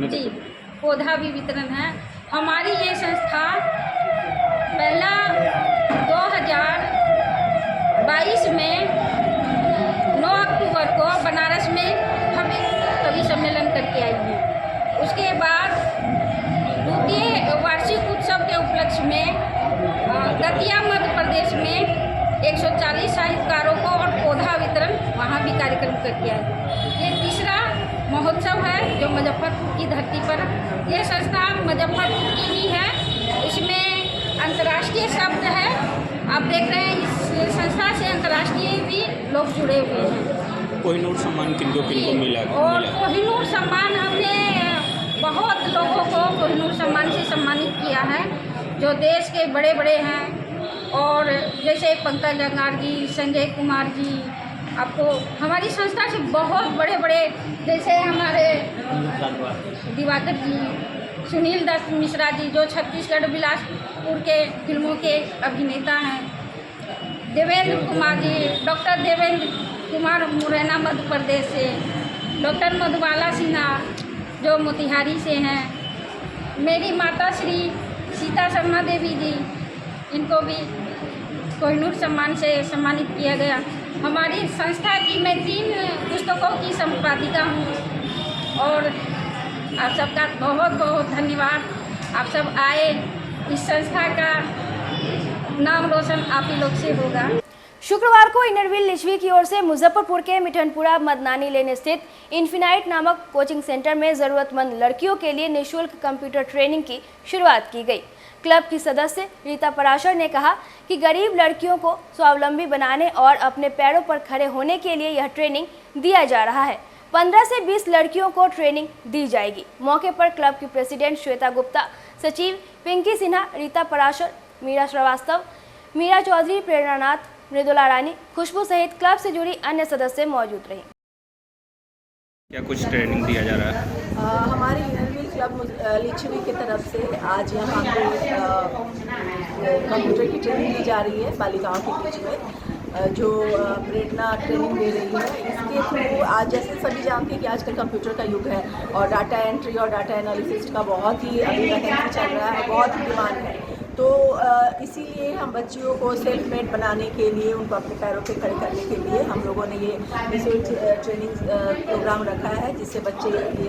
जी पौधा भी वितरण है। हमारी ये संस्था पहला 2022 में 9 अक्टूबर को बनारस में हम एक कवि सम्मेलन करके आई हैं। उसके बाद द्वितीय वार्षिक उत्सव के उपलक्ष्य में दतिया मध्य प्रदेश में 140 साहित्यकारों को और पौधा वितरण वहाँ भी कार्यक्रम करके आए। ये तीसरा महोत्सव है जो मुजफ्फरपुर की धरती पर। यह संस्था मुजफ्फरपुर की ही है, इसमें अंतर्राष्ट्रीय शब्द है। आप देख रहे हैं इस संस्था से अंतर्राष्ट्रीय भी लोग जुड़े हुए हैं। कोहिनूर सम्मान किनको मिला? और कोहिनूर सम्मान हमने बहुत लोगों को कोहिनूर सम्मान से सम्मानित किया है जो देश के बड़े बड़े हैं, और जैसे पंकज अंगार जी, संजय कुमार जी, आपको हमारी संस्था से बहुत बड़े बड़े जैसे हमारे दिवाकर जी, सुनील दत्त मिश्रा जी जो छत्तीसगढ़ बिलासपुर के फिल्मों के अभिनेता हैं, देवेंद्र कुमार जी, डॉक्टर देवेंद्र कुमार मुरैना मध्य प्रदेश से, डॉक्टर मधुबाला सिन्हा, जो मोतिहारी से हैं। मेरी माता श्री सीता शर्मा देवी जी, इनको भी कोहिनूर सम्मान से सम्मानित किया गया। हमारी संस्था की मैं 3 पुस्तकों की संपादिका हूँ और आप सबका बहुत बहुत धन्यवाद। आप सब आए, इस संस्था का नाम रोशन आप ही लोग से होगा। शुक्रवार को इनरविल लिच्छवी की ओर से मुजफ्फरपुर के मिठनपुरा मदनानी लेन स्थित इन्फिनाइट नामक कोचिंग सेंटर में जरूरतमंद लड़कियों के लिए निःशुल्क कंप्यूटर ट्रेनिंग की शुरुआत की गई। क्लब की सदस्य रीता पराशर ने कहा कि गरीब लड़कियों को स्वावलंबी बनाने और अपने पैरों पर खड़े होने के लिए यह ट्रेनिंग दिया जा रहा है। 15 से 20 लड़कियों को ट्रेनिंग दी जाएगी। मौके पर क्लब की प्रेसिडेंट श्वेता गुप्ता, सचिव पिंकी सिन्हा, रीता पराशर, मीरा श्रीवास्तव, मीरा चौधरी, प्रेरणानाथ, मृदुला रानी, खुशबू सहित क्लब से जुड़ी अन्य सदस्य मौजूद रही। क्या कुछ ट्रेनिंग दिया जा रहा है? हमारे इनरविल क्लब लिच्छवी की तरफ से आज यहाँ पे कंप्यूटर की ट्रेनिंग दी जा रही है बालिकाओं के बीच में, जो प्रेरणा ट्रेनिंग दे रही है। इसके थ्रू आज जैसे सभी जानते हैं कि आजकल कंप्यूटर का युग है और डाटा एंट्री और डाटा एनालिसिस का बहुत ही अभी वैकेंसी चल रहा है, बहुत ही डिमांड है। तो इसीलिए हम बच्चियों को सेल्फ मेड बनाने के लिए, उनको अपने पैरों पे खड़े करने के लिए हम लोगों ने ये निःशुल्क ट्रेनिंग प्रोग्राम रखा है, जिससे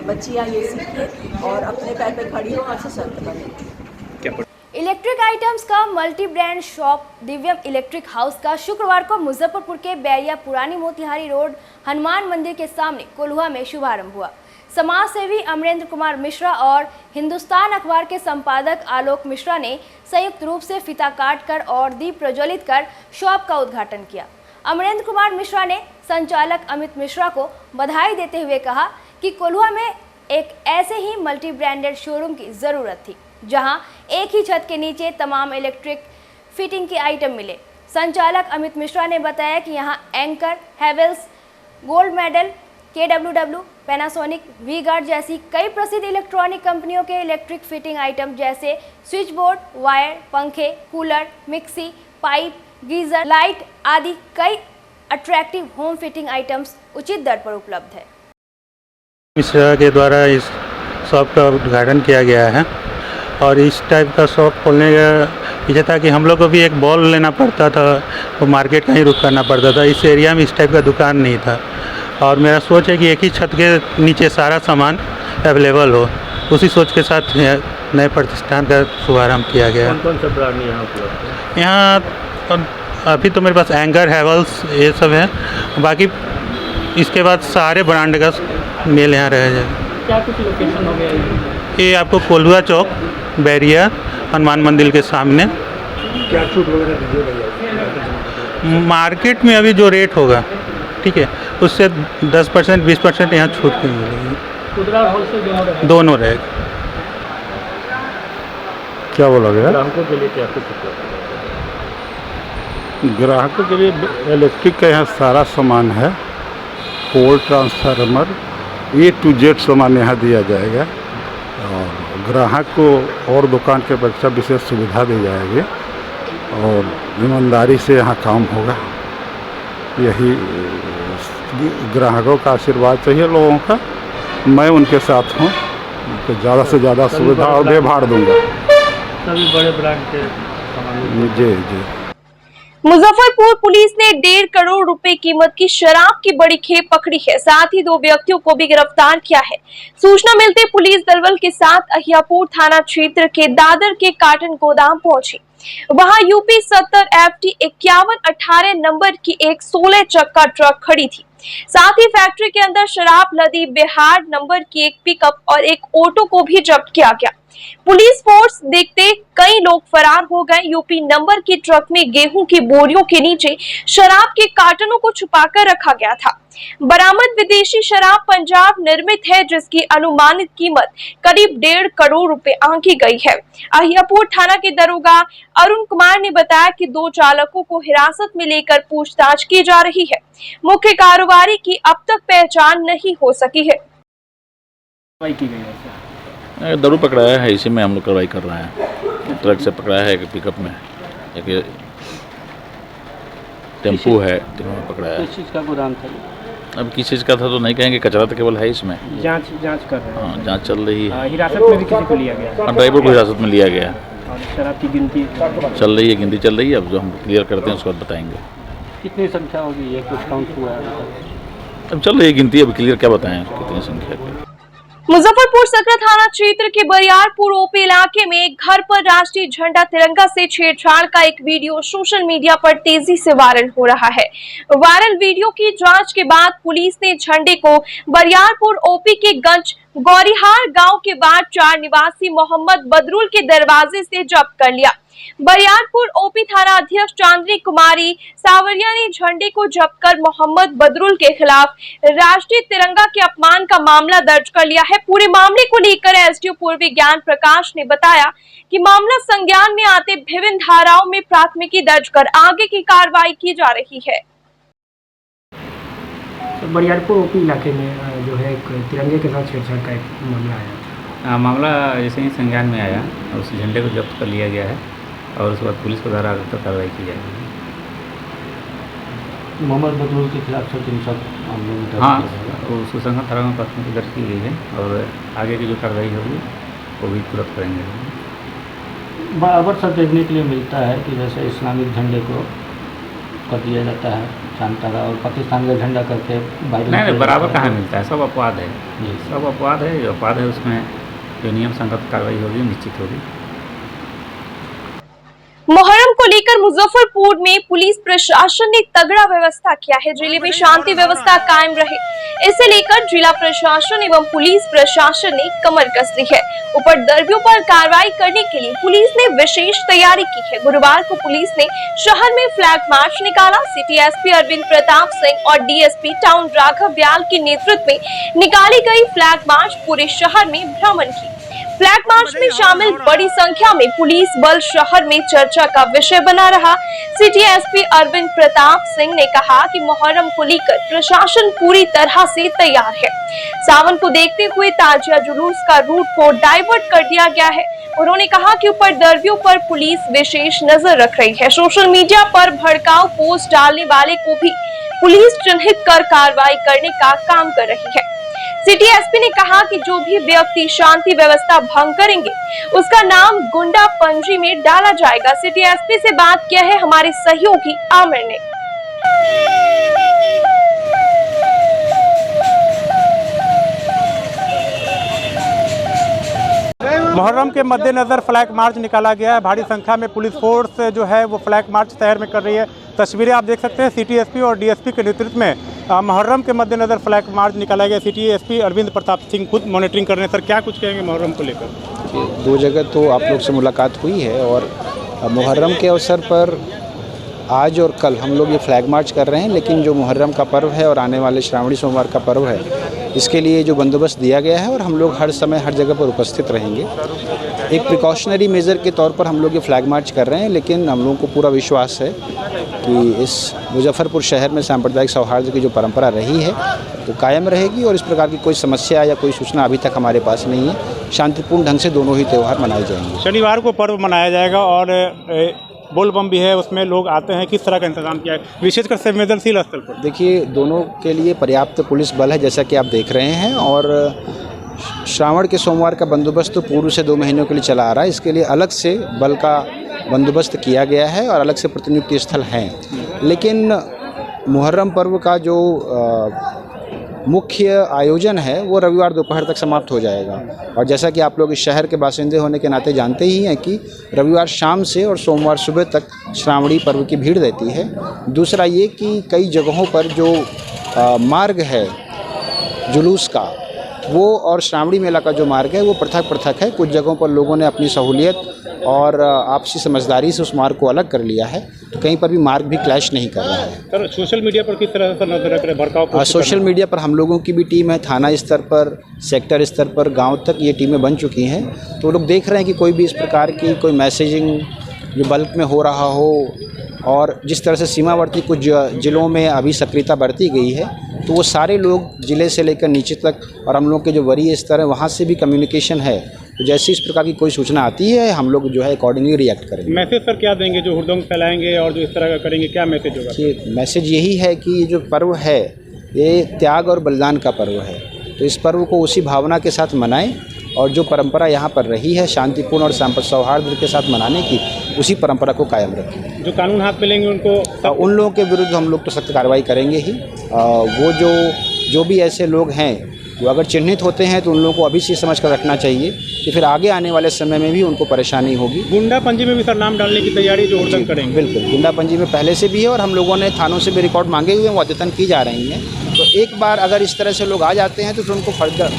बच्चियाँ ये सीखें और अपने पैर पे खड़ी हों और सशक्त बनें। इलेक्ट्रिक आइटम्स का multi brand shop Divyam electric house का शुक्रवार को मुजफ्फरपुर के बैरिया पुरानी मोतिहारी रोड हनुमान मंदिर के सामने कोल्हुआ में शुभारंभ हुआ। समाज सेवी अमरेंद्र कुमार मिश्रा और हिंदुस्तान अखबार के संपादक आलोक मिश्रा ने संयुक्त रूप से फीता काटकर और दीप प्रज्वलित कर शॉप का उद्घाटन किया। अमरेंद्र कुमार मिश्रा ने संचालक अमित मिश्रा को बधाई देते हुए कहा कि कोल्हुआ में एक ऐसे ही मल्टी ब्रांडेड शोरूम की ज़रूरत थी, जहां एक ही छत के नीचे तमाम इलेक्ट्रिक फिटिंग के आइटम मिले। संचालक अमित मिश्रा ने बताया कि यहां Anchor, Havells, Goldmedal, KWW, Panasonic, V Guard जैसी कई प्रसिद्ध इलेक्ट्रॉनिक कंपनियों के इलेक्ट्रिक फिटिंग आइटम जैसे स्विच बोर्ड, वायर, पंखे, cooler, mixie, pipe, geyser, light आदि कई अट्रैक्टिव होम फिटिंग आइटम्स उचित दर पर उपलब्ध है। मिश्रा के द्वारा इस शॉप का उद्घाटन किया गया है और इस टाइप का शॉप खोलने का ये था कि हम लोग को भी एक बॉल लेना पड़ता था, तो मार्केट कहीं रुक करना पड़ता था। इस एरिया में इस टाइप का दुकान नहीं था और मेरा सोच है कि एक ही छत के नीचे सारा सामान अवेलेबल हो। उसी सोच के साथ नए प्रतिष्ठान का शुभारंभ किया गया। कौन-कौन सा ब्रांड यहाँ उपलब्ध है? यहाँ अभी तो मेरे पास एंकर, हेवल्स ये सब है, बाकी इसके बाद सारे ब्रांड का मेल यहाँ रह जाएगा। क्या कुछ लोकेशन हो गया? ये आपको कोल्हुआ चौक, बैरिया हनुमान मंदिर के सामने। क्या छूट वगैरह दीजिएगा? मार्केट में अभी जो रेट होगा, ठीक है, उससे 10%, 20% यहाँ छूट की मिलेगी। खुदरा और होलसेल दोनों रहेगा। क्या बोला गया? ग्राहकों के लिए क्या कुछ उपलब्ध है? ग्राहकों के लिए इलेक्ट्रिक का यहाँ सारा सामान है, पोल, ट्रांसफार्मर, A to Z सामान यहाँ दिया जाएगा और ग्राहक को और दुकान के अपेक्षा विशेष सुविधा दी जाएगी और ईमानदारी से यहाँ काम होगा। यही ग्राहकों का आशीर्वाद चाहिए लोगों का। मैं उनके साथ हूँ, उनको ज़्यादा से ज़्यादा सुविधा और व्यवहार दूंगा। सभी बड़े ब्रांड के सामान। जी जी। मुजफ्फरपुर पुलिस ने 1.5 करोड़ रुपए कीमत की शराब की बड़ी खेप पकड़ी है। साथ ही 2 व्यक्तियों को भी गिरफ्तार किया है। सूचना मिलते पुलिस दलबल के साथ अहियापुर थाना क्षेत्र के दादर के काटन गोदाम पहुंची। वहां यूपी 70 FT 5118 नंबर की एक 16 चक्का ट्रक खड़ी थी। साथ ही फैक्ट्री के अंदर शराब लदी बिहार नंबर की एक पिकअप और एक ऑटो को भी जब्त किया गया। पुलिस फोर्स देखते कई लोग फरार हो गए। यूपी नंबर की ट्रक में गेहूं की बोरियों के नीचे शराब के कार्टनों को छुपाकर रखा गया था। बरामद विदेशी शराब पंजाब निर्मित है, जिसकी अनुमानित कीमत करीब 1.5 करोड़ रुपए आंकी गई है। अहियापुर थाना के दरोगा अरुण कुमार ने बताया कि 2 चालकों को हिरासत में लेकर पूछताछ की जा रही है। मुख्य कारोबारी की अब तक पहचान नहीं हो सकी है। दारू पकड़ाया है, इसी में हम लोग कार्रवाई कर रहे हैं। ट्रक से पकड़ाया है, एक पिकअप में, एक टेम्पू है, तीनों में पकड़ाया है। किस चीज़ का गोदाम था? अब किस चीज़ का था तो नहीं कहेंगे, कचरा तो केवल है इसमें। जांच कर रहे हैं। हाँ, जांच चल रही है। हिरासत में भी किसी को लिया गया? ड्राइवर को हिरासत में लिया गया। और शराब की गिनती चल रही है, गिनती चल रही है। अब जो हम क्लियर करते हैं उसके बाद बताएंगे। कितनी संख्या होगी, ये कुछ काउंट हुआ है? अब चल रही है गिनती, अब क्लियर क्या बताएं कितनी संख्या की। मुजफ्फरपुर सकरा थाना क्षेत्र के बरियारपुर ओपी इलाके में एक घर पर राष्ट्रीय झंडा तिरंगा से छेड़छाड़ का एक वीडियो सोशल मीडिया पर तेजी से वायरल हो रहा है। वायरल वीडियो की जांच के बाद पुलिस ने झंडे को बरियारपुर ओपी के गंज गौरीहार गांव के वार्ड 4 निवासी मोहम्मद बदरुल के दरवाजे से जब्त कर लिया। बरियारपुर ओपी थाना अध्यक्ष चांदनी कुमारी सावरिया ने झंडे को जब्त कर मोहम्मद बदरुल के खिलाफ राष्ट्रीय तिरंगा के अपमान का मामला दर्ज कर लिया है। पूरे मामले को लेकर एसडीओ पूर्वी ज्ञान प्रकाश ने बताया कि मामला संज्ञान में आते विभिन्न धाराओं में प्राथमिकी दर्ज कर आगे की कार्रवाई की जा रही है। बरियारपुर ओपी इलाके में जो है तिरंगे के साथ छेड़छाड़ का एक मामला आया। मामला जैसे ही संज्ञान में आया और उस झंडे को जब्त कर लिया गया है और उसके बाद पुलिस को द्वारा आगे तक कार्रवाई की जाएगी। मोहम्मद बदरुल के खिलाफ 307 मामलों में हाँ, तो सुसंगत धारा में प्राथमिकी दर्ज की गई है और आगे की जो कार्रवाई होगी वो भी तुरंत करेंगे। बराबर सब देखने के लिए मिलता है कि जैसे इस्लामिक झंडे को कर दिया जाता है चांद और पाकिस्तान का झंडा करके नहीं, बराबर कहाँ मिलता है, सब अपवाद है। सब अपवाद है, जो अपवाद है उसमें जो नियम संगत कार्रवाई होगी निश्चित होगी। मुहर्रम को लेकर मुजफ्फरपुर में पुलिस प्रशासन ने तगड़ा व्यवस्था किया है। जिले में शांति व्यवस्था कायम रहे, इसे लेकर जिला प्रशासन एवं पुलिस प्रशासन ने कमर कस ली है। उपद्रवियों पर कार्रवाई करने के लिए पुलिस ने विशेष तैयारी की है। गुरुवार को पुलिस ने शहर में फ्लैग मार्च निकाला। सिटी एसपी अरविंद प्रताप सिंह और डीएसपी टाउन राघव ब्याल के नेतृत्व में निकाली गई फ्लैग मार्च पूरे शहर में भ्रमण की। फ्लैग मार्च में शामिल बड़ी संख्या में पुलिस बल शहर में चर्चा का विषय बना रहा। सिटी एसपी अरविंद प्रताप सिंह ने कहा कि मुहर्रम को लेकर प्रशासन पूरी तरह से तैयार है। सावन को देखते हुए ताजिया जुलूस का रूट को डाइवर्ट कर दिया गया है। उन्होंने कहा कि उपद्रवियों पर पुलिस विशेष नजर रख रही है। सोशल मीडिया पर भड़काऊ पोस्ट डालने वाले को भी पुलिस चिन्हित कर कार्रवाई करने का काम कर रही है। सिटी एसपी ने कहा कि जो भी व्यक्ति शांति व्यवस्था भंग करेंगे उसका नाम गुंडा पंजी में डाला जाएगा। सिटी एसपी से बात किया है हमारे सहयोगी आमिर ने। मुहर्रम के मद्देनज़र फ्लैग मार्च निकाला गया है। भारी संख्या में पुलिस फोर्स जो है वो फ्लैग मार्च शहर में कर रही है। तस्वीरें आप देख सकते हैं सिटी एसपी और डीएसपी के नेतृत्व में मुहर्रम के मद्देनज़र फ्लैग मार्च निकाला गया। सिटी एसपी अरविंद प्रताप सिंह खुद मॉनिटरिंग कर रहे हैं। सर, क्या कुछ कहेंगे मुहर्रम को लेकर? 2 जगह तो आप लोग से मुलाकात हुई है और मुहर्रम के अवसर पर आज और कल हम लोग ये फ्लैग मार्च कर रहे हैं, लेकिन जो मुहर्रम का पर्व है और आने वाले श्रावणी सोमवार का पर्व है, इसके लिए जो बंदोबस्त दिया गया है और हम लोग हर समय हर जगह पर उपस्थित रहेंगे। एक प्रिकॉशनरी मेजर के तौर पर हम लोग ये फ्लैग मार्च कर रहे हैं, लेकिन हम लोगों को पूरा विश्वास है कि इस मुजफ्फरपुर शहर में सांप्रदायिक सौहार्द की जो परंपरा रही है तो कायम रहेगी और इस प्रकार की कोई समस्या या कोई सूचना अभी तक हमारे पास नहीं है। शांतिपूर्ण ढंग से दोनों ही त्यौहार मनाए जाएंगे। शनिवार को पर्व मनाया जाएगा और बोलबम भी है, उसमें लोग आते हैं। किस तरह का इंतजाम किया है विशेषकर संवेदनशील स्थल पर? देखिए, दोनों के लिए पर्याप्त पुलिस बल है जैसा कि आप देख रहे हैं और श्रावण के सोमवार का बंदोबस्त तो पूर्व से 2 महीनों के लिए चला आ रहा है। इसके लिए अलग से बल का बंदोबस्त किया गया है और अलग से प्रतिनियुक्ति स्थल हैं। लेकिन मुहर्रम पर्व का जो मुख्य आयोजन है वो रविवार दोपहर तक समाप्त हो जाएगा और जैसा कि आप लोग इस शहर के बासिंदे होने के नाते जानते ही हैं कि रविवार शाम से और सोमवार सुबह तक श्रावणी पर्व की भीड़ रहती है। दूसरा ये कि कई जगहों पर जो मार्ग है जुलूस का, वो और श्रावणी मेला का जो मार्ग है वो पृथक है। कुछ जगहों पर लोगों ने अपनी सहूलियत और आपसी समझदारी से उस मार्ग को अलग कर लिया है, तो कहीं पर भी मार्ग भी क्लैश नहीं कर रहा है। सर, सोशल मीडिया पर किस तरह से नजर रख रहे भड़काऊ? सोशल मीडिया पर हम लोगों की भी टीम है, थाना स्तर पर, सेक्टर स्तर पर, गांव तक ये टीमें बन चुकी हैं। तो लोग देख रहे हैं कि कोई भी इस प्रकार की कोई मैसेजिंग जो बल्क में हो रहा हो और जिस तरह से सीमावर्ती कुछ जिलों में अभी सक्रियता बरती गई है, तो वो सारे लोग जिले से लेकर नीचे तक और हम लोग के जो वरीय स्तर है वहाँ से भी कम्युनिकेशन है। तो जैसे इस प्रकार की कोई सूचना आती है हम लोग जो है अकॉर्डिंगली रिएक्ट करेंगे। मैसेज सर क्या देंगे जो हुड़दंग फैलाएंगे और जो इस तरह का करेंगे, क्या मैसेज होगा? मैसेज यही है कि ये जो पर्व है ये त्याग और बलिदान का पर्व है। तो इस पर्व को उसी भावना के साथ मनाएं और जो परंपरा यहाँ पर रही है शांतिपूर्ण और सौहार्द के साथ मनाने की, उसी परंपरा को कायम रखें। जो कानून हाथ में लेंगे उनको, उन लोगों के विरुद्ध हम लोग तो सख्त कार्रवाई करेंगे ही। वो जो भी ऐसे लोग हैं जो अगर चिन्हित होते हैं तो उन लोगों को अभी से समझ कर रखना चाहिए कि फिर आगे आने वाले समय में भी उनको परेशानी होगी। गुंडापंजी में भी सर नाम डालने की तैयारी जो उड़न करेंगे। बिल्कुल, गुंडापंजी में पहले से भी है और हम लोगों ने थानों से भी रिकॉर्ड मांगे हुए हैं, वो अद्यतन की जा रही हैं। तो एक बार अगर इस तरह से लोग आ जाते हैं तो फिर उनको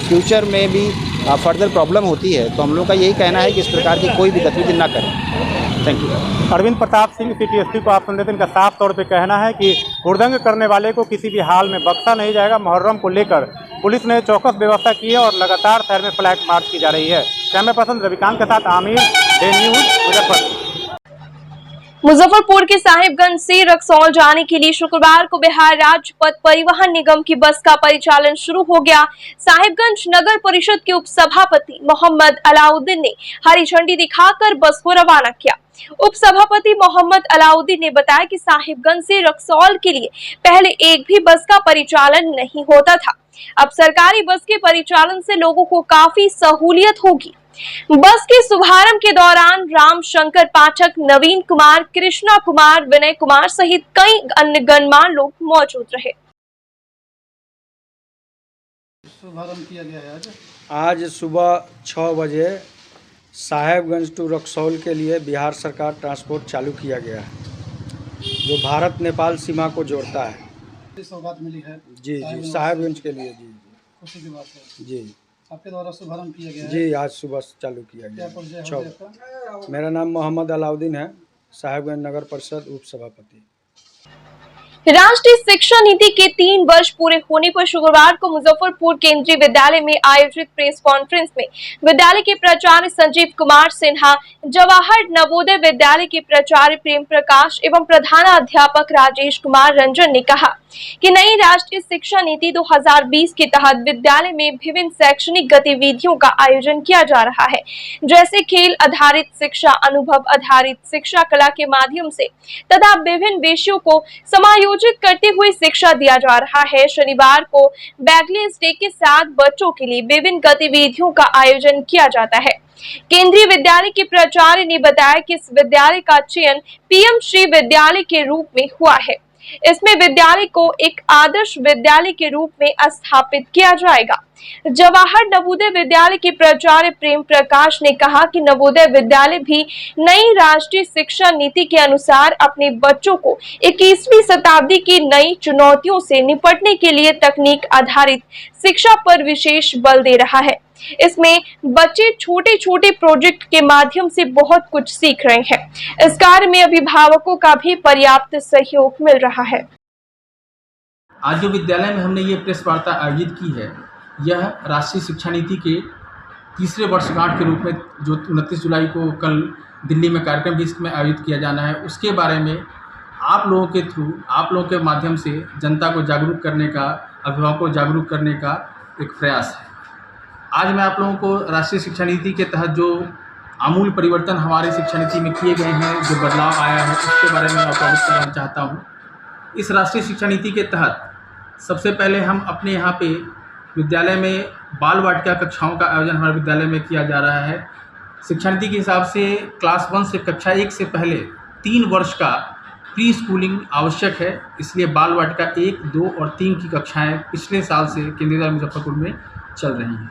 फ्यूचर में भी फर्दर प्रॉब्लम होती है। तो हम लोग का यही कहना है कि इस प्रकार की कोई भी गतिविधि ना करें। Thank you. Arvind Pratap Singh city SP को आप सुन रहे थे। इनका साफ तौर पे कहना है कि हुड़दंग करने वाले को किसी भी हाल में बख्शा नहीं जाएगा। मुहर्रम को लेकर पुलिस ने चौकस व्यवस्था की है और लगातार शहर में फ्लैग मार्च की जा रही है। कैमरा पर्सन रविकांत के साथ आमिर, डे न्यूज, मुजफ्फरपुर। मुजफ्फरपुर के साहिबगंज से रक्सौल जाने के लिए शुक्रवार को बिहार राज्य पथ परिवहन निगम की बस का परिचालन शुरू हो गया। साहिबगंज नगर परिषद के उप सभापति मोहम्मद अलाउद्दीन ने हरी झंडी दिखाकर बस को रवाना किया। उप सभापति मोहम्मद अलाउद्दीन ने बताया कि साहिबगंज से रक्सौल के लिए पहले एक भी बस का परिचालन नहीं होता था। अब सरकारी बस के परिचालन से लोगों को काफी सहूलियत होगी। बस के शुभारंभ के दौरान राम शंकर पाठक, नवीन कुमार, कृष्णा कुमार, विनय कुमार सहित कई अन्य गणमान्य लोग मौजूद रहे। शुभारंभ किया गया है आज सुबह 6 बजे साहेबगंज टू रक्सौल के लिए बिहार सरकार ट्रांसपोर्ट चालू किया गया है, जो भारत नेपाल सीमा को जोड़ता है। सौगात मिली है जी जी, साहेबगंज के लिए। जी खुशी की बात है। जी, आपके द्वारा शुभारंभ किया गया है। जी, आज सुबह चालू किया गया। क्या परिचय है आपका? मेरा नाम मोहम्मद अलाउद्दीन है, साहेबगंज नगर परिषद उप सभापति। राष्ट्रीय शिक्षा नीति के 3 वर्ष पूरे होने पर शुक्रवार को मुजफ्फरपुर केंद्रीय विद्यालय में आयोजित प्रेस कॉन्फ्रेंस में विद्यालय के प्राचार्य संजीव कुमार सिन्हा, जवाहर नवोदय विद्यालय के प्राचार्य प्रेम प्रकाश एवं प्रधानाध्यापक राजेश कुमार रंजन ने कहा कि नई राष्ट्रीय शिक्षा नीति 2020 के तहत विद्यालय में विभिन्न शैक्षणिक गतिविधियों का आयोजन किया जा रहा है, जैसे खेल आधारित शिक्षा, अनुभव आधारित शिक्षा, कला के माध्यम से तथा विभिन्न विषयों को समायोजित करते हुए शिक्षा दिया जा रहा है। शनिवार को बैगलेस डे के साथ बच्चों के लिए विभिन्न गतिविधियों का आयोजन किया जाता है। केंद्रीय विद्यालय के प्राचार्य ने बताया कि इस विद्यालय का चयन पीएम श्री विद्यालय के रूप में हुआ है। इसमें विद्यालय को एक आदर्श विद्यालय के रूप में स्थापित किया जाएगा। जवाहर नवोदय विद्यालय के प्राचार्य प्रेम प्रकाश ने कहा कि नवोदय विद्यालय भी नई राष्ट्रीय शिक्षा नीति के अनुसार अपने बच्चों को 21वीं शताब्दी की नई चुनौतियों से निपटने के लिए तकनीक आधारित शिक्षा पर विशेष बल दे रहा है। इसमें बच्चे छोटे छोटे प्रोजेक्ट के माध्यम से बहुत कुछ सीख रहे हैं। इस कार्य में अभिभावकों का भी पर्याप्त सहयोग मिल रहा है। आज जो विद्यालय में हमने ये प्रेस वार्ता आयोजित की है, यह राष्ट्रीय शिक्षा नीति के 3रे वर्षगांठ के रूप में जो 29 जुलाई को कल दिल्ली में कार्यक्रम भी इसमें आयोजित किया जाना है, उसके बारे में आप लोगों के थ्रू, आप लोगों के माध्यम से जनता को जागरूक करने का, अभिभावकों को जागरूक करने का एक प्रयास है। आज मैं आप लोगों को राष्ट्रीय शिक्षा नीति के तहत जो आमूल परिवर्तन हमारे शिक्षा नीति में किए गए हैं, जो बदलाव आया है, उसके बारे में आपको अवगत कराना चाहता हूँ। इस राष्ट्रीय शिक्षा नीति के तहत सबसे पहले हम अपने यहाँ पे विद्यालय में बाल वाटिका कक्षाओं का आयोजन हमारे विद्यालय में किया जा रहा है। शिक्षा नीति के हिसाब से क्लास 1 से कक्षा 1 से पहले 3 वर्ष का प्री स्कूलिंग आवश्यक है, इसलिए बाल वाटिका 1, 2 और 3 की कक्षाएं पिछले साल से केंद्रीय विद्यालय मुजफ्फरपुर में चल रही हैं।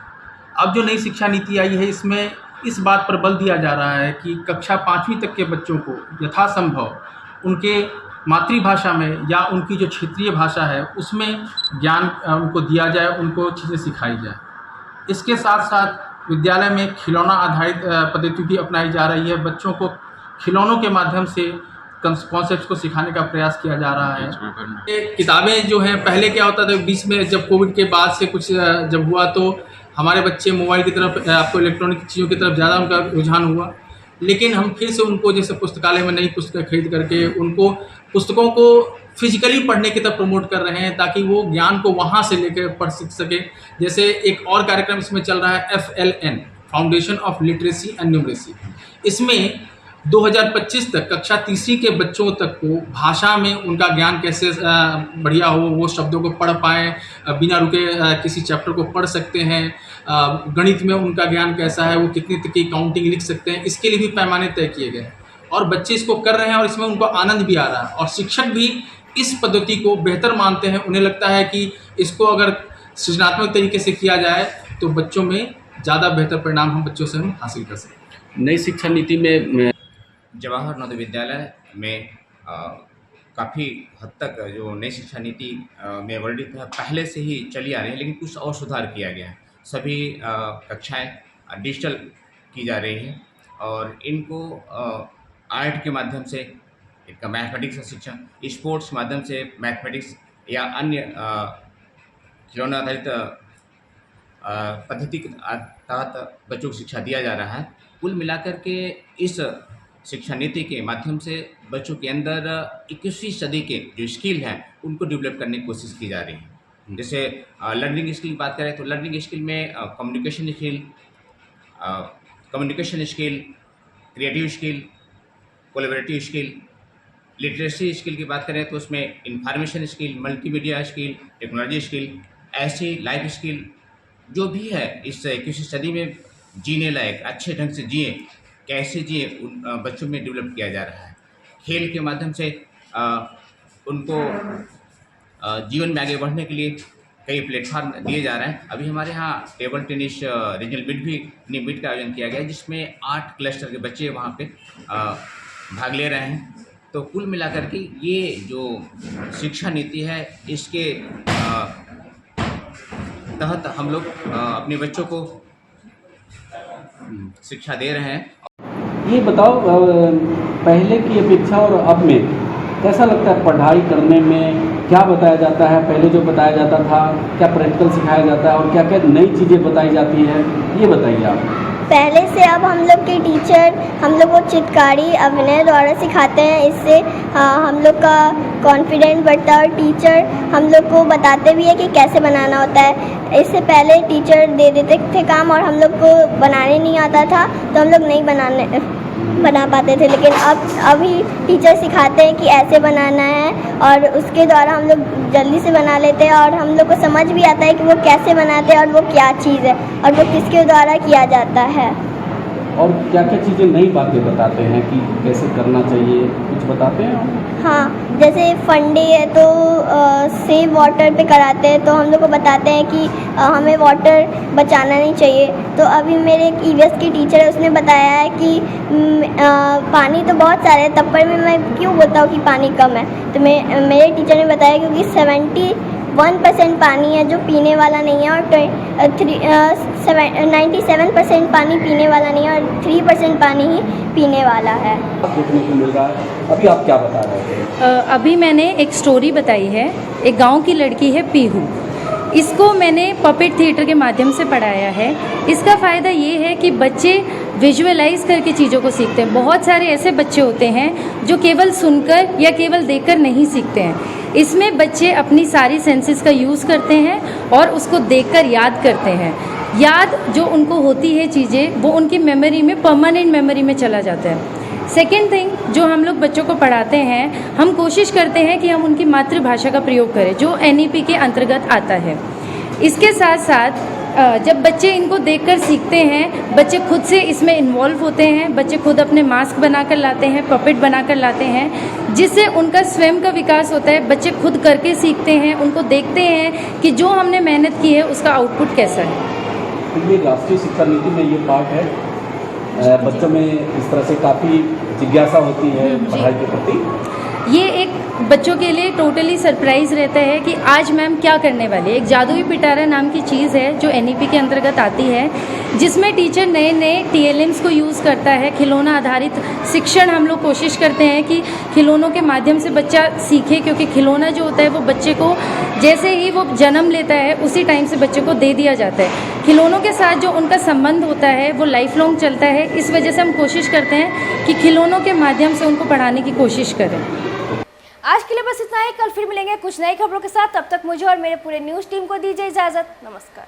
अब जो नई शिक्षा नीति आई है, इसमें इस बात पर बल दिया जा रहा है कि कक्षा 5वीं तक के बच्चों को यथासंभव उनके मातृभाषा में या उनकी जो क्षेत्रीय भाषा है उसमें ज्ञान उनको दिया जाए, उनको चीज़ें सिखाई जाए। इसके साथ साथ विद्यालय में खिलौना आधारित पद्धति भी अपनाई जा रही है। बच्चों को खिलौनों के माध्यम से कॉन्सेप्ट को सिखाने का प्रयास किया जा रहा है। ये किताबें जो हैं, पहले क्या होता था, बीच में जब कोविड के बाद से कुछ जब हुआ तो हमारे बच्चे मोबाइल की तरफ, आपको इलेक्ट्रॉनिक चीज़ों की तरफ ज़्यादा उनका रुझान हुआ, लेकिन हम फिर से उनको जैसे पुस्तकालय में नई पुस्तकें खरीद करके उनको पुस्तकों को फिजिकली पढ़ने की तरफ प्रमोट कर रहे हैं, ताकि वो ज्ञान को वहाँ से लेकर पढ़ सीख सके। जैसे एक और कार्यक्रम इसमें चल रहा है FLN, foundation of literacy and numeracy. इसमें 2025 तक कक्षा तीसरी के बच्चों तक को भाषा में उनका ज्ञान कैसे बढ़िया हो, वो शब्दों को पढ़ पाएँ, बिना रुके किसी चैप्टर को पढ़ सकते हैं, गणित में उनका ज्ञान कैसा है, वो कितनी तक की काउंटिंग लिख सकते हैं, इसके लिए भी पैमाने तय किए गए और बच्चे इसको कर रहे हैं और इसमें उनको आनंद भी आ रहा है और शिक्षक भी इस पद्धति को बेहतर मानते हैं। उन्हें लगता है कि इसको अगर सृजनात्मक तरीके से किया जाए तो बच्चों में ज़्यादा बेहतर परिणाम हम बच्चों से हम हासिल कर सकते हैं। नई शिक्षा नीति में जवाहर नवोदय विद्यालय में काफ़ी हद तक जो नई शिक्षा नीति में वर्णित है पहले से ही चली आ रही है, लेकिन कुछ और सुधार किया गया है। सभी कक्षाएं डिजिटल की जा रही हैं और इनको आर्ट के माध्यम से, इनका मैथमेटिक्स का शिक्षण, स्पोर्ट्स के माध्यम से मैथमेटिक्स या अन्य खिलौना आधारित पद्धति के तहत बच्चों को शिक्षा दिया जा रहा है। कुल मिलाकर के इस शिक्षा नीति के माध्यम से बच्चों के अंदर 21वीं सदी के जो स्किल हैं उनको डेवलप करने की कोशिश की जा रही है। जैसे लर्निंग स्किल की बात करें तो लर्निंग स्किल में communication skill, creative skill, collaborative skill, literacy skill की बात करें तो उसमें information skill, multimedia skill, technology skill, ऐसी लाइफ स्किल जो भी है इस 21वीं सदी में जीने लायक, अच्छे ढंग से जिए, कैसे जिए, उन बच्चों में डेवलप किया जा रहा है। खेल के माध्यम से उनको जीवन में आगे बढ़ने के लिए कई प्लेटफार्म दिए जा रहे हैं। अभी हमारे यहाँ टेबल टेनिस रीजनल मीट का आयोजन किया गया है, जिसमें 8 क्लस्टर के बच्चे वहाँ पे भाग ले रहे हैं। तो कुल मिलाकर के ये जो शिक्षा नीति है इसके तहत हम लोग अपने बच्चों को शिक्षा दे रहे हैं। ये बताओ, पहले की अपेक्षा और अब में कैसा लगता है पढ़ाई करने में? क्या बताया जाता है? पहले जो बताया जाता था क्या प्रैक्टिकल सिखाया जाता है और क्या क्या नई चीज़ें बताई जाती है, ये बताइए आप। पहले से अब हम लोग के टीचर हम लोग को चित्रकारी अभिनय द्वारा सिखाते हैं। इससे हम लोग का कॉन्फिडेंस बढ़ता है और टीचर हम लोग को बताते भी है कि कैसे बनाना होता है। इससे पहले टीचर दे देते थे काम और हम लोग को बनाने नहीं आता था तो हम लोग नहीं बना पाते थे, लेकिन अभी टीचर सिखाते हैं कि ऐसे बनाना है और उसके द्वारा हम लोग जल्दी से बना लेते हैं और हम लोग को समझ भी आता है कि वो कैसे बनाते हैं और वो क्या चीज़ है और वो किसके द्वारा किया जाता है। और क्या क्या चीज़ें नई बातें बताते हैं कि कैसे करना चाहिए, कुछ बताते हैं? हाँ, जैसे फंडे है तो सेव वाटर पे कराते हैं तो हम लोग को बताते हैं कि हमें वाटर बचाना नहीं चाहिए। तो अभी मेरे एक EVS की टीचर है, उसने बताया है कि पानी तो बहुत सारे है, तब पर मैं क्यों बोलता हूँ कि पानी कम है। तो मेरे टीचर ने बताया क्योंकि 71% पानी है जो पीने वाला नहीं है और 97% पानी पीने वाला नहीं है और 3% पानी ही पीने वाला है। अभी आप क्या बता रहे थे? अभी मैंने एक स्टोरी बताई है। एक गांव की लड़की है पीहू, इसको मैंने पपेट थिएटर के माध्यम से पढ़ाया है। इसका फ़ायदा ये है कि बच्चे विजुअलाइज करके चीज़ों को सीखते हैं। बहुत सारे ऐसे बच्चे होते हैं जो केवल सुनकर या केवल देखकर नहीं सीखते हैं। इसमें बच्चे अपनी सारी सेंसेस का यूज़ करते हैं और उसको देखकर याद करते हैं। याद जो उनको होती है चीज़ें वो उनकी मेमोरी में, परमानेंट मेमोरी में चला जाता है। सेकेंड थिंग, जो हम लोग बच्चों को पढ़ाते हैं, हम कोशिश करते हैं कि हम उनकी मातृभाषा का प्रयोग करें जो NEP के अंतर्गत आता है। इसके साथ साथ जब बच्चे इनको देखकर सीखते हैं, बच्चे खुद से इसमें इन्वॉल्व होते हैं। बच्चे खुद अपने मास्क बनाकर लाते हैं, पपेट बनाकर लाते हैं, जिससे उनका स्वयं का विकास होता है। बच्चे खुद करके सीखते हैं, उनको देखते हैं कि जो हमने मेहनत की है उसका आउटपुट कैसा है। ये राष्ट्रीय शिक्षा नीति में ये पार्ट है, बच्चों में इस तरह से काफ़ी जिज्ञासा होती है पढ़ाई के प्रति। ये एक बच्चों के लिए टोटली सरप्राइज रहता है कि आज मैम क्या करने वाली है। एक जादुई पिटारा नाम की चीज़ है जो NEP के अंतर्गत आती है, जिसमें टीचर नए नए TLMs को यूज़ करता है। खिलौना आधारित शिक्षण हम लोग कोशिश करते हैं कि खिलौनों के माध्यम से बच्चा सीखे, क्योंकि खिलौना जो होता है वो बच्चे को जैसे ही वो जन्म लेता है उसी टाइम से बच्चे को दे दिया जाता है। खिलौनों के साथ जो उनका संबंध होता है वो लाइफ लॉन्ग चलता है। इस वजह से हम कोशिश करते हैं कि खिलौनों के माध्यम से उनको पढ़ाने की कोशिश करें। आज के लिए बस इतना ही। कल फिर मिलेंगे कुछ नई खबरों के साथ। तब तक मुझे और मेरे पूरे न्यूज़ टीम को दीजिए इजाज़त। नमस्कार।